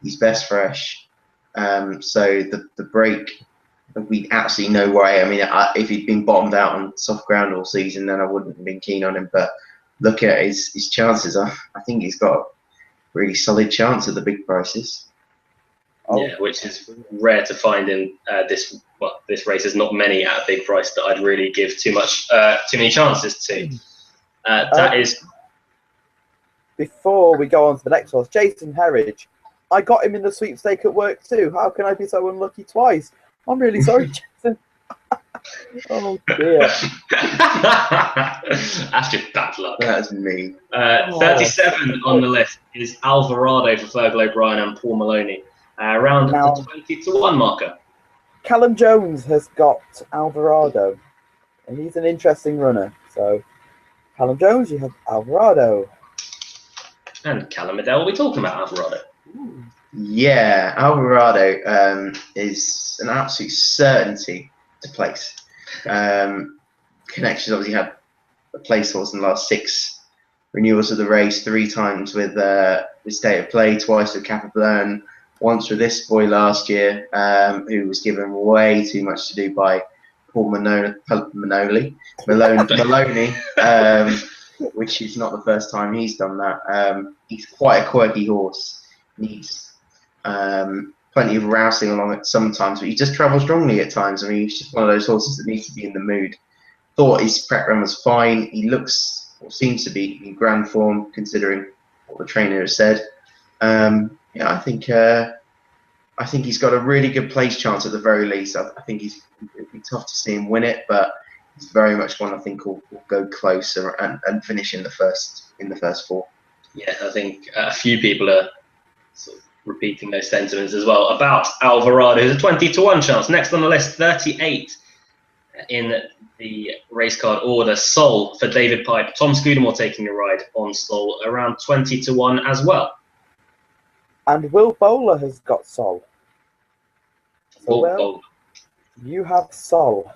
He's best fresh. So the break would be absolutely no way. I mean, if he'd been bottomed out on soft ground all season, then I wouldn't have been keen on him. But look at his chances. I think he's got a really solid chance at the big prices. Yeah, which is rare to find in this race. There's not many at a big price that I'd really give too many chances to. That is. Before we go on to the next horse, Jason Herridge. I got him in the sweepstake at work too. How can I be so unlucky twice? I'm really sorry, Jason. Oh dear. That's just bad luck. That's me. 37 on the list is Alvarado for Fergal O'Brien and Paul Maloney. Around the 20-1 marker. Callum Jones has got Alvarado, and he's an interesting runner. So, Callum Jones, you have Alvarado. And Callum Adele, what are we talking about, Alvarado? Yeah, Alvarado is an absolute certainty to place. Connections obviously had a place horse in the last 6 renewals of the race, 3 times with State of Play, twice with Capablanc, once with this boy last year, who was given way too much to do by Paul Maloney, which is not the first time he's done that. He's quite a quirky horse. Needs plenty of rousing along it sometimes, but he just travels strongly at times. I mean, he's just one of those horses that needs to be in the mood. Thought his prep run was fine. He looks, or seems to be, in grand form, considering what the trainer has said. Yeah, I think he's got a really good place chance at the very least. I think it'd be tough to see him win it, but it's very much one I think will go closer and finish in the first 4. Yeah, I think a few people are sort of repeating those sentiments as well about Alvarado. There's a 20-1 chance. Next on the list, 38 in the race card order. Sol for David Pipe. Tom Scudamore taking a ride on Sol, around 20-1 as well. And Will Bowler has got Sol. So, Bowler. You have Sol.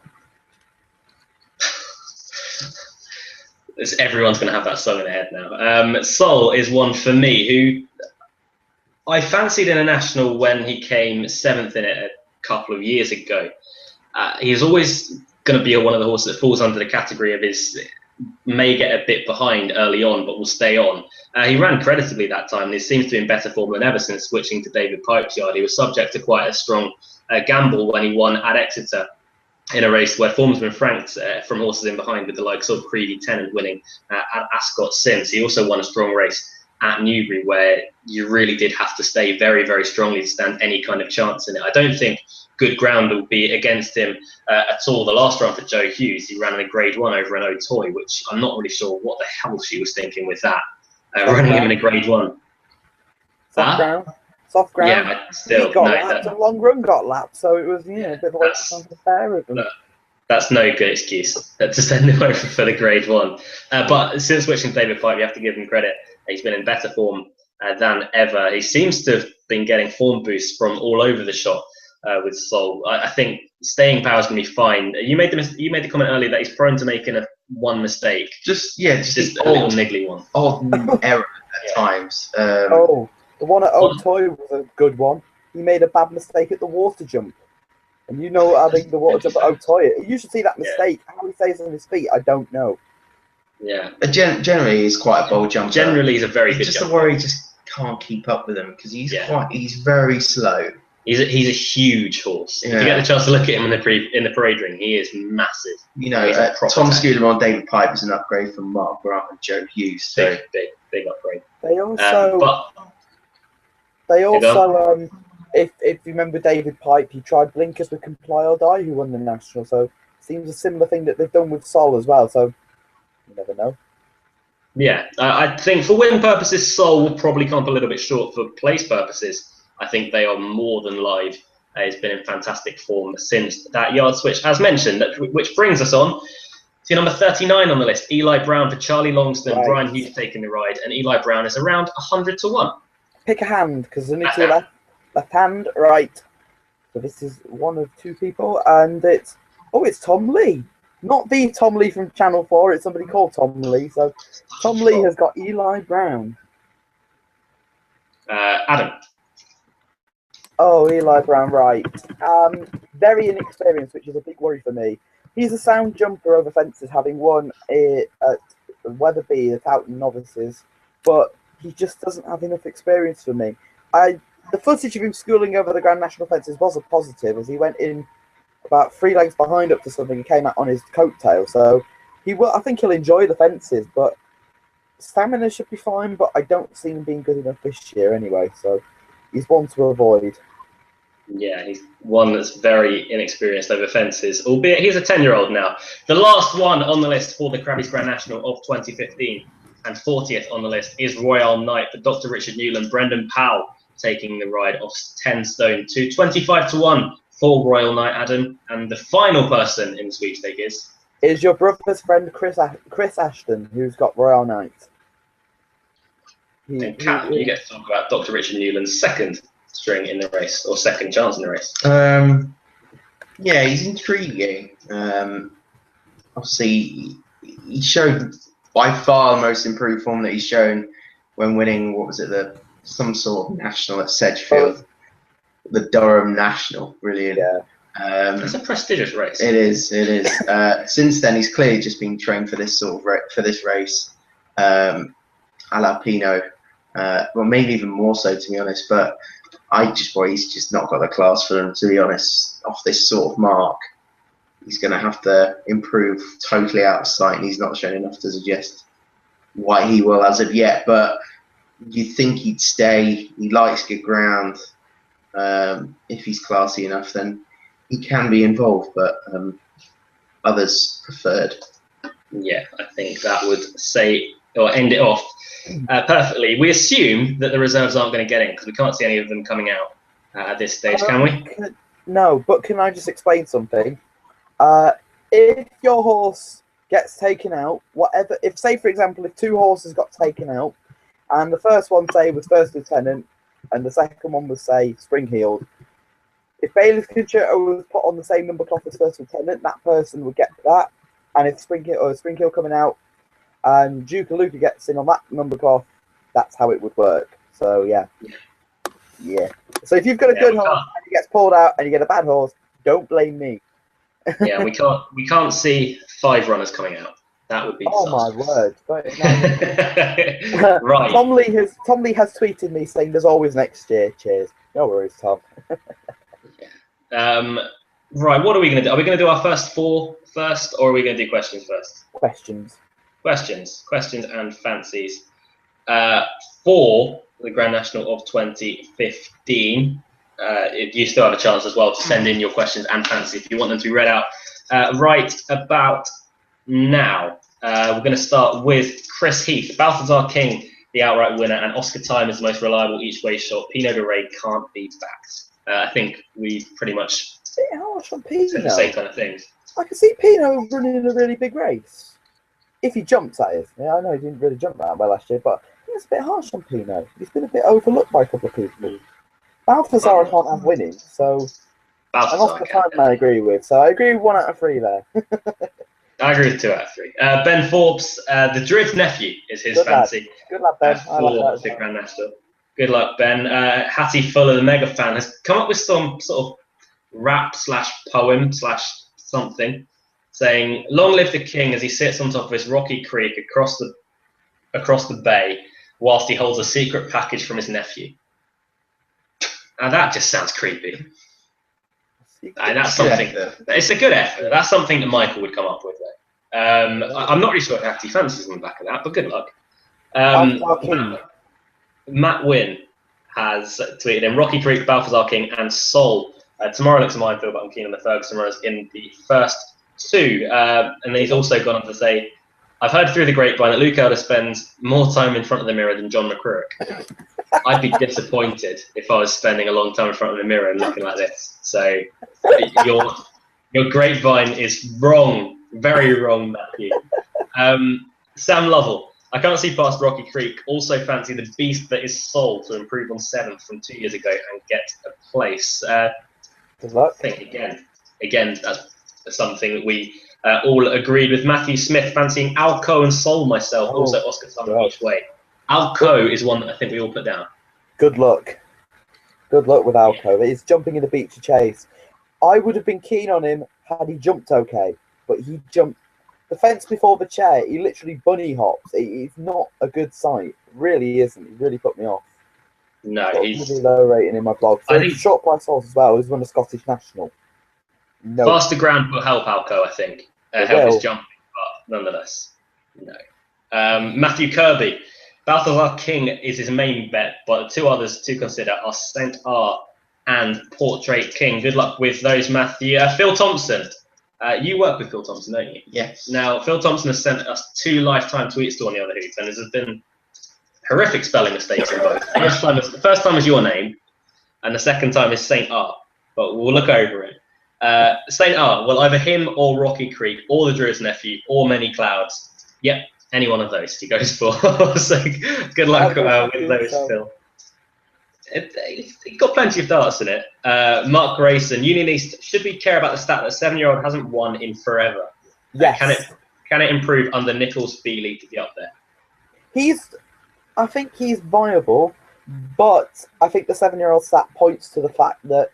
Everyone's going to have that song in their head now. Sol is one for me who I fancied in a national when he came 7th in it a couple of years ago. He's always going to be one of the horses that falls under the category of his may get a bit behind early on, but will stay on. He ran creditably that time, and he seems to be in better form than ever since switching to David Pipe's yard. He was subject to quite a strong gamble when he won at Exeter in a race where form's been franked from horses in behind, with the likes of Creedy Tennant winning at Ascot Sims. He also won a strong race at Newbury, where you really did have to stay very, very strongly to stand any kind of chance in it. I don't think good ground will be against him at all. The last run for Joe Hughes, he ran in a Grade 1 over an Otoy, which I'm not really sure what the hell she was thinking with that. Running him in a Grade 1. Soft ground. Yeah, still, he got lapped, and Long Run got lapped, so it was, a bit of a waste of time for the pair of them. That's no good excuse to send him over for the Grade 1. But since switching to David Pipe, you have to give him credit. He's been in better form than ever. He seems to have been getting form boosts from all over the shop with Sol. I think staying power is going to be fine. You made the comment earlier that he's prone to making one mistake. Just a little niggly one. Odd error at times. The one at Otoy was a good one. He made a bad mistake at the water jump. And I think the water jump at Otoy, you should see that mistake. How he stays on his feet, I don't know. Yeah. Generally, he's quite a bold jumper. Generally, he's a very good jumper. Just a worry, he just can't keep up with him because he's very slow. He's a huge horse. Yeah. If you get the chance to look at him in the parade ring, he is massive. Tom Scudamore and David Pipe is an upgrade from Mark Grant and Joe Hughes. So. Big upgrade. They also, if you remember David Pipe, he tried Blinkers with Comply or Die, who won the national. So seems a similar thing that they've done with Sol as well. So you never know. Yeah, I think for win purposes, Sol will probably come up a little bit short. For place purposes, I think they are more than live. He's been in fantastic form since that yard switch, as mentioned, which brings us on to number 39 on the list, Eli Brown for Charlie Longston. Right. Brian Hughes taking the ride, and Eli Brown is around 100 to 1. Pick a hand, because there's only two left hand, right. So this is one of two people, and it's Tom Lee. Not the Tom Lee from Channel 4, it's somebody called Tom Lee. So Tom Lee has got Eli Brown. Adam. Oh, Eli Brown, right. Very inexperienced, which is a big worry for me. He's a sound jumper over fences, having won it at Weatherby at Houghton Novices, but he just doesn't have enough experience for me. The footage of him schooling over the Grand National fences was a positive, as he went in about 3 legs behind up to something and came out on his coattail. So I think he'll enjoy the fences, but stamina should be fine. But I don't see him being good enough this year anyway. So he's one to avoid. Yeah, he's one that's very inexperienced over fences, albeit he's a 10-year-old now. The last one on the list for the Crabbies Grand National of 2015 and 40th on the list is Royale Knight for Dr. Richard Newland. Brendan Powell taking the ride off 10 stone to 25 to 1 for Royal Knight, Adam. And the final person in the sweepstake is your brother's friend Chris Ashton, who's got Royal Knight. And Cap, you get to talk about Dr. Richard Newland's second string in the race, or second chance in the race. Yeah, he's intriguing. Obviously, he showed by far the most improved form that he's shown when winning, what was it, some sort of national at Sedgefield, the Durham National. Brilliant. Yeah. It's a prestigious race. It is. Since then, he's clearly just been trained for this sort of for this race, a la Pinot. Well, maybe even more so, to be honest. But he's just not got the class for them, to be honest. Off this sort of mark, he's going to have to improve totally out of sight, and he's not shown enough to suggest why he will as of yet. But you'd think he'd stay. He likes good ground. If he's classy enough, then he can be involved. But others preferred. Yeah, I think that would say or end it off perfectly. We assume that the reserves aren't going to get in because we can't see any of them coming out at this stage, can we? No, but can I just explain something? If your horse gets taken out, if say for example, if 2 horses got taken out, and the first one say was First Lieutenant, and the second one was say Spring Heeled, if Bailey's Concerto was put on the same number cloth as First Lieutenant, that person would get that. And if Spring Heel coming out and Duke of Luca gets in on that number cloth, that's how it would work. So yeah. So if you've got a good horse and he gets pulled out and you get a bad horse, don't blame me. Yeah, we can't see 5 runners coming out. That would be my word. Right. Tom Lee has tweeted me saying there's always next year. Cheers. No worries, Tom. Right, what are we going to do? Are we going to do our first 4 first, or are we going to do questions first? Questions and fancies. For the Grand National of 2015, you still have a chance as well to send in your questions and fancies if you want them to be read out right about now. We're going to start with Chris Heath. Balthazar King, the outright winner, and Oscar Time is the most reliable each-way shot. Pinot de Rey can't be backed. I think we pretty much said the same kind of things. I can see Pinot running a really big race. If he jumps, that is. Yeah, I know he didn't really jump that well last year, but I think it's a bit harsh on Pinot. He's been a bit overlooked by a couple of people. Balthazar I can't have winning, so... And Oscar Time I agree with. So I agree with 1 out of 3 there. I agree with 2 out of 3. Ben Forbes, the Druid's nephew is his fancy. Good luck, Ben. For the Grand National. Good luck, Ben. Hattie Fuller, the mega fan, has come up with some sort of rap / poem / something, saying, "Long live the king as he sits on top of his rocky creek across the bay, whilst he holds a secret package from his nephew." Now that just sounds creepy. And that's something. It's a good effort. That's something that Michael would come up with. I'm not really sure if Hattie fancies on the back of that, but good luck. Matt Wynn has tweeted in Rocky Creek, Balthazar King, and Sol. Tomorrow looks a minefield, but I'm keen on the Ferguson runners in the first 2, and then he's also gone on to say, I've heard through the grapevine that Luke Elder spends more time in front of the mirror than John McCrook. I'd be disappointed if I was spending a long time in front of the mirror and looking like this. So your grapevine is wrong, very wrong, Matthew. Sam Lovell, I can't see past Rocky Creek. Also fancy the beast that is Sol to improve on 7th from 2 years ago and get a place. Good luck. I think again, that's something that we all agreed with. Matthew Smith fancying Alco and Sol myself, also Oscar Summer each way. Alco is one that I think we all put down. Good luck. Good luck with Alco. He's jumping in the Beach Chase. I would have been keen on him had he jumped okay, but he jumped the fence before the chair. He literally bunny hops. It's not a good sight. It really isn't. He really put me off. No, he's really low rating in my blog. So I think short price horse as well. He's won a Scottish National. No. faster ground will help Alco, I think. Help his jumping, but nonetheless, no. Matthew Kirby. Balthazar King is his main bet, but the 2 others to consider are Saint R and Portrait King. Good luck with those, Matthew. Phil Thompson. You work with Phil Thompson, don't you? Yes. Now, Phil Thompson has sent us 2 lifetime tweets to On the Other Hoops, and there's been horrific spelling mistakes in both. The first time is your name, and the second time is Saint R, but we'll look over it. Saint R, well, either him or Rocky Creek, or the Druid's Nephew, or Many Clouds. Yep, any one of those he goes for. So good luck with those, Phil. It's got plenty of darts in it. Mark Grayson, Union East, should we care about the stat that 7-year-old hasn't won in forever? Yes. Can it improve under Nichols Feely to be up there? I think he's viable, but I think the 7-year-old stat points to the fact that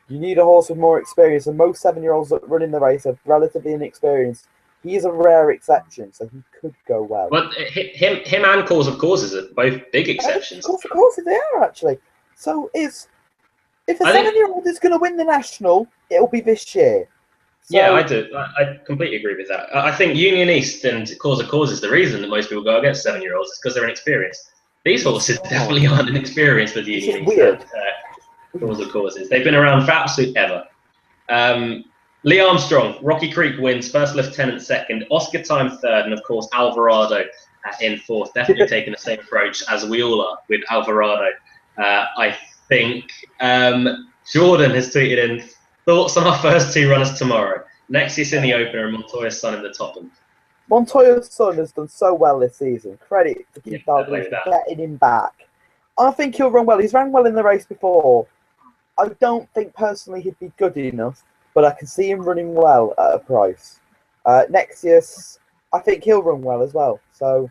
you need a horse with more experience, and most 7-year-olds that run in the race are relatively inexperienced. He is a rare exception, so he could go well. But him and Cause of Causes are both big exceptions. Of course, they are actually. So if a 7-year-old is going to win the national, it'll be this year. So, yeah, I do. I completely agree with that. I think Union East and Cause of Causes, the reason that most people go against 7-year-olds is because they're inexperienced. These horses definitely aren't inexperienced with Union East. Weird. Cause of Causes. They've been around for absolute ever. Lee Armstrong, Rocky Creek wins, first lieutenant second, Oscar Time third, and of course Alvarado in fourth. Definitely taking the same approach as we all are with Alvarado. I think Jordan has tweeted in thoughts on our first 2 runners tomorrow. Nexius in the opener and Montoya's Son in the top end. Montoya's Son has done so well this season. Credit to Keith Dalglish for getting him back. I think he'll run well. He's ran well in the race before. I don't think personally he'd be good enough, but I can see him running well at a price. Nexius, I think he'll run well as well. So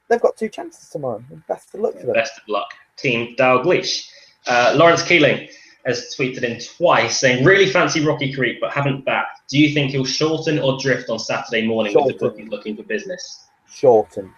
they've got 2 chances tomorrow. Best of luck to them. Best of luck, Team Dalglish. Lawrence Keeling has tweeted in twice saying, really fancy Rocky Creek, but haven't backed. Do you think he'll shorten or drift on Saturday morning with the bookies looking for business? Shorten.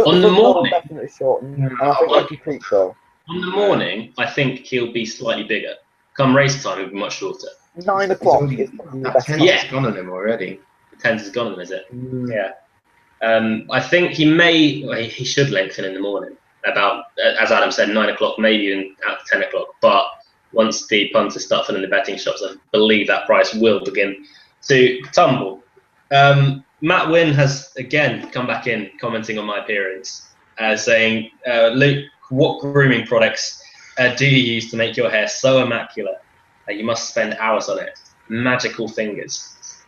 On the morning? Definitely shorten. And I think Rocky Creek though. On the morning, I think he'll be slightly bigger. Come race time, he'll be much shorter. 9 o'clock. That gone on him already. The 10 is gone on him, is it? Mm. Yeah. I think he should lengthen in the morning. About, as Adam said, 9 o'clock, maybe even out to 10 o'clock. But once the punters start filling the betting shops, I believe that price will begin to tumble. Matt Wynn has again come back in, commenting on my appearance, saying, Luke, what grooming products do you use to make your hair so immaculate that you must spend hours on it? Magical fingers.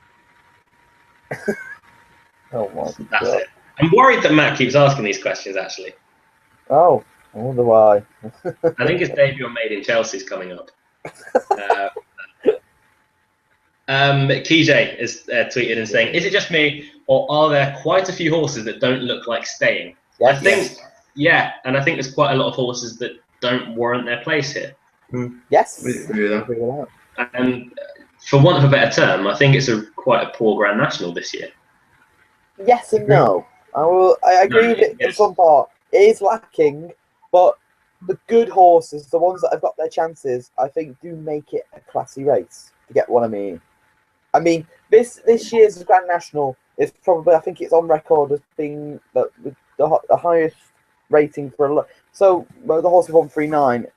Oh my That's God. it. I'm worried that Matt keeps asking these questions, actually. Oh, I wonder why. I think his debut on Made in Chelsea is coming up. KJ is tweeted and saying, is it just me, or are there quite a few horses that don't look like staying? Yes. I think, yeah, and I think there's quite a lot of horses that don't warrant their place here. Yes. We agree with that. And for want of a better term, I think it's quite a poor Grand National this year. Yes and no. I agree with it in some part. It is lacking, but the good horses, the ones that have got their chances, I think do make it a classy race. To get what I mean. I mean, this year's Grand National is probably, I think it's on record as being the highest rating for a lot. So the horse of 139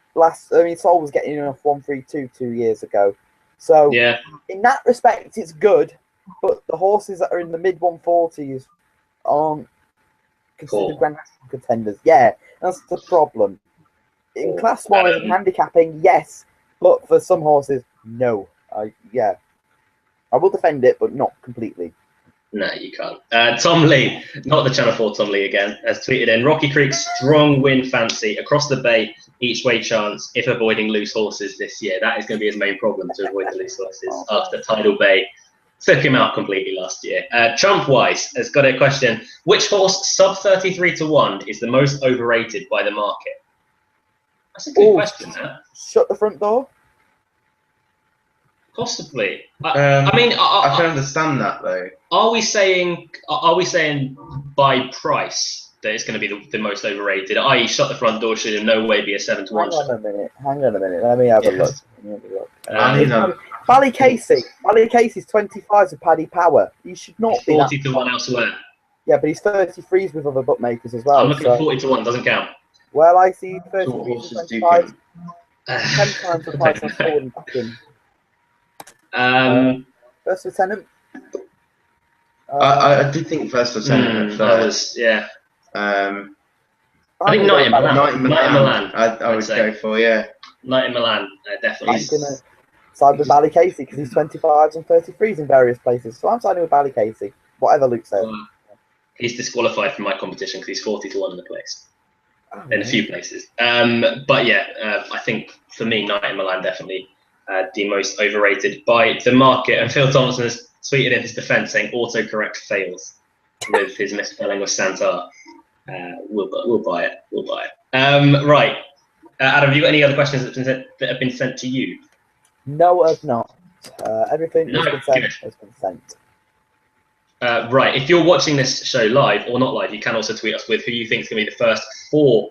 Sol was getting enough 132 2 years ago. So yeah, in that respect, it's good, but the horses that are in the mid 140s aren't considered Cool. Grand National contenders. Yeah, that's the problem. In Class 1 and handicapping, yes, but for some horses, no. I will defend it, but not completely. No, you can't. Tom Lee, not the Channel 4 Tom Lee again, has tweeted in Rocky Creek strong win fancy across the bay, each way chance if avoiding loose horses this year. That is going to be his main problem, to avoid the loose horses after Tidal Bay took him out completely last year. Trump Wise has got a question. Which horse sub 33 to 1 is the most overrated by the market? That's a good question. Shut the front door? Possibly. I mean, I can understand that though. Are we saying by price that it's going to be the most overrated? I.e., shut the front door should in no way be a 7 to 1. Hang on a minute. Let me have a look. Ballycasey. Ballycasey's 25s with Paddy Power. He should not be 40 to 1 elsewhere. Yeah, but he's 33s with other bookmakers as well. I'm looking at 40 to 1. Doesn't count. Well, I see 33s and 25s. 10 times the price I've fallen back in. First Lieutenant. I did think First Lieutenant at first. I think Night in Milan. Night in Milan. I would go for, yeah. Night in Milan, definitely. I'm going to side with Ballycasey because he's 25s and 33s in various places. So I'm siding with Ballycasey, whatever Luke says. He's disqualified from my competition because he's 40 to 1 in the place. In a few places. But yeah, I think for me, Night in Milan definitely the most overrated by the market. And Phil Thompson has tweeted in his defence saying autocorrect fails with his misspelling of Santar. We'll buy it. We'll buy it. Right. Adam, have you got any other questions that have been sent to you? No, I've not. Everything has been sent. Right. If you're watching this show live or not live, you can also tweet us with who you think is going to be the first 4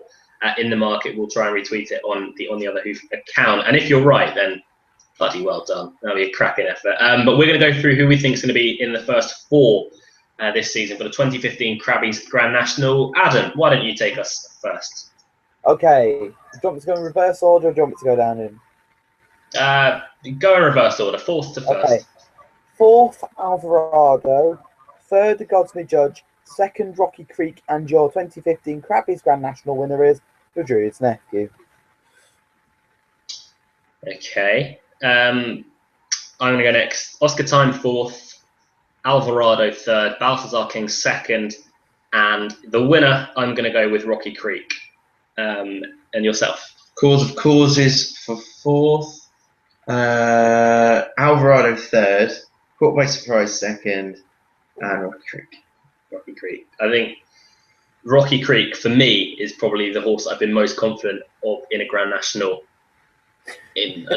in the market. We'll try and retweet it on the Other Hoof account. And if you're right, then bloody well done. That'll be a cracking effort. But we're going to go through who we think is going to be in the first 4 this season for the 2015 Crabbies Grand National. Adam, why don't you take us first? Okay. Do you want me to go in reverse order or do you want me to go down in? Go in reverse order. 4th to 1st. Okay. 4th, Alvarado. 3rd, the Godsmith Judge. 2nd, Rocky Creek. And your 2015 Crabbies Grand National winner is the Druid's Nephew. Okay. I'm going to go next. Oscar Time 4th. Alvarado 3rd. Balthazar King 2nd. And the winner, I'm going to go with Rocky Creek. And yourself? Cause of Causes for 4th. Alvarado 3rd. Caught by Surprise 2nd. And Rocky Creek. Rocky Creek. I think Rocky Creek, for me, is probably the horse I've been most confident of in a Grand National in a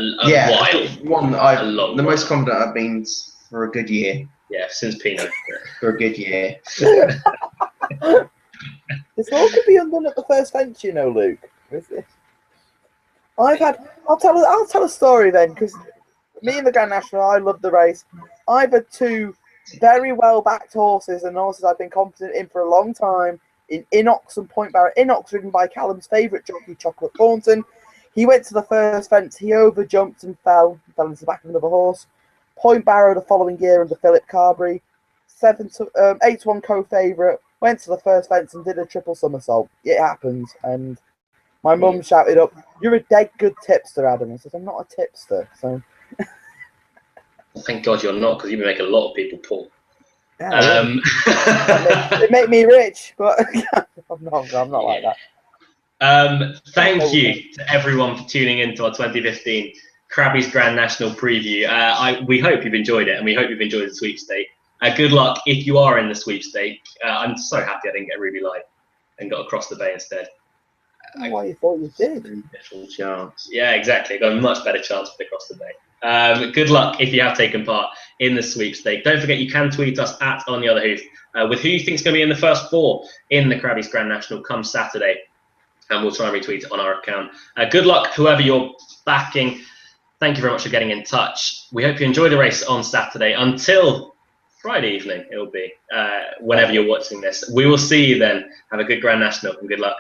while. The most confident I've been for a good year. Yeah, since Pinot. For a good year. This all could be undone at the first fence, you know, Luke. I'll tell a story then, because me and the Grand National, I love the race. I've had 2 very well backed horses and horses I've been confident in for a long time in Inox and Point Barrow. Inox ridden by Callum's favourite jockey, Chocolate Thornton. He went to the first fence, he overjumped and fell into the back of another horse. Point Barrow the following year under Philip Carberry. 8-1 co-favourite, went to the first fence and did a triple somersault. It happens. And my mum shouted up, "You're a dead good tipster, Adam." I said, "I'm not a tipster." So thank God you're not, because you make a lot of people poor. Yeah, it made me rich, but I'm not like that. Thank you to everyone for tuning in to our 2015 Crabbies Grand National preview. We hope you've enjoyed it, and we hope you've enjoyed the sweepstake. Good luck if you are in the sweepstake. I'm so happy I didn't get Ruby Light and got across the bay instead. Why you thought you did? Little chance. Yeah, exactly. Got a much better chance to across the bay. Good luck if you have taken part in the sweepstake. Don't forget you can tweet us at On The Other Hoof with who you think is going to be in the first 4 in the Crabbies Grand National come Saturday, and we'll try and retweet it on our account. Good luck whoever you're backing. Thank you very much for getting in touch. We hope you enjoy the race on Saturday until Friday evening. It'll be whenever you're watching this. We will see you then. Have a good Grand National and good luck.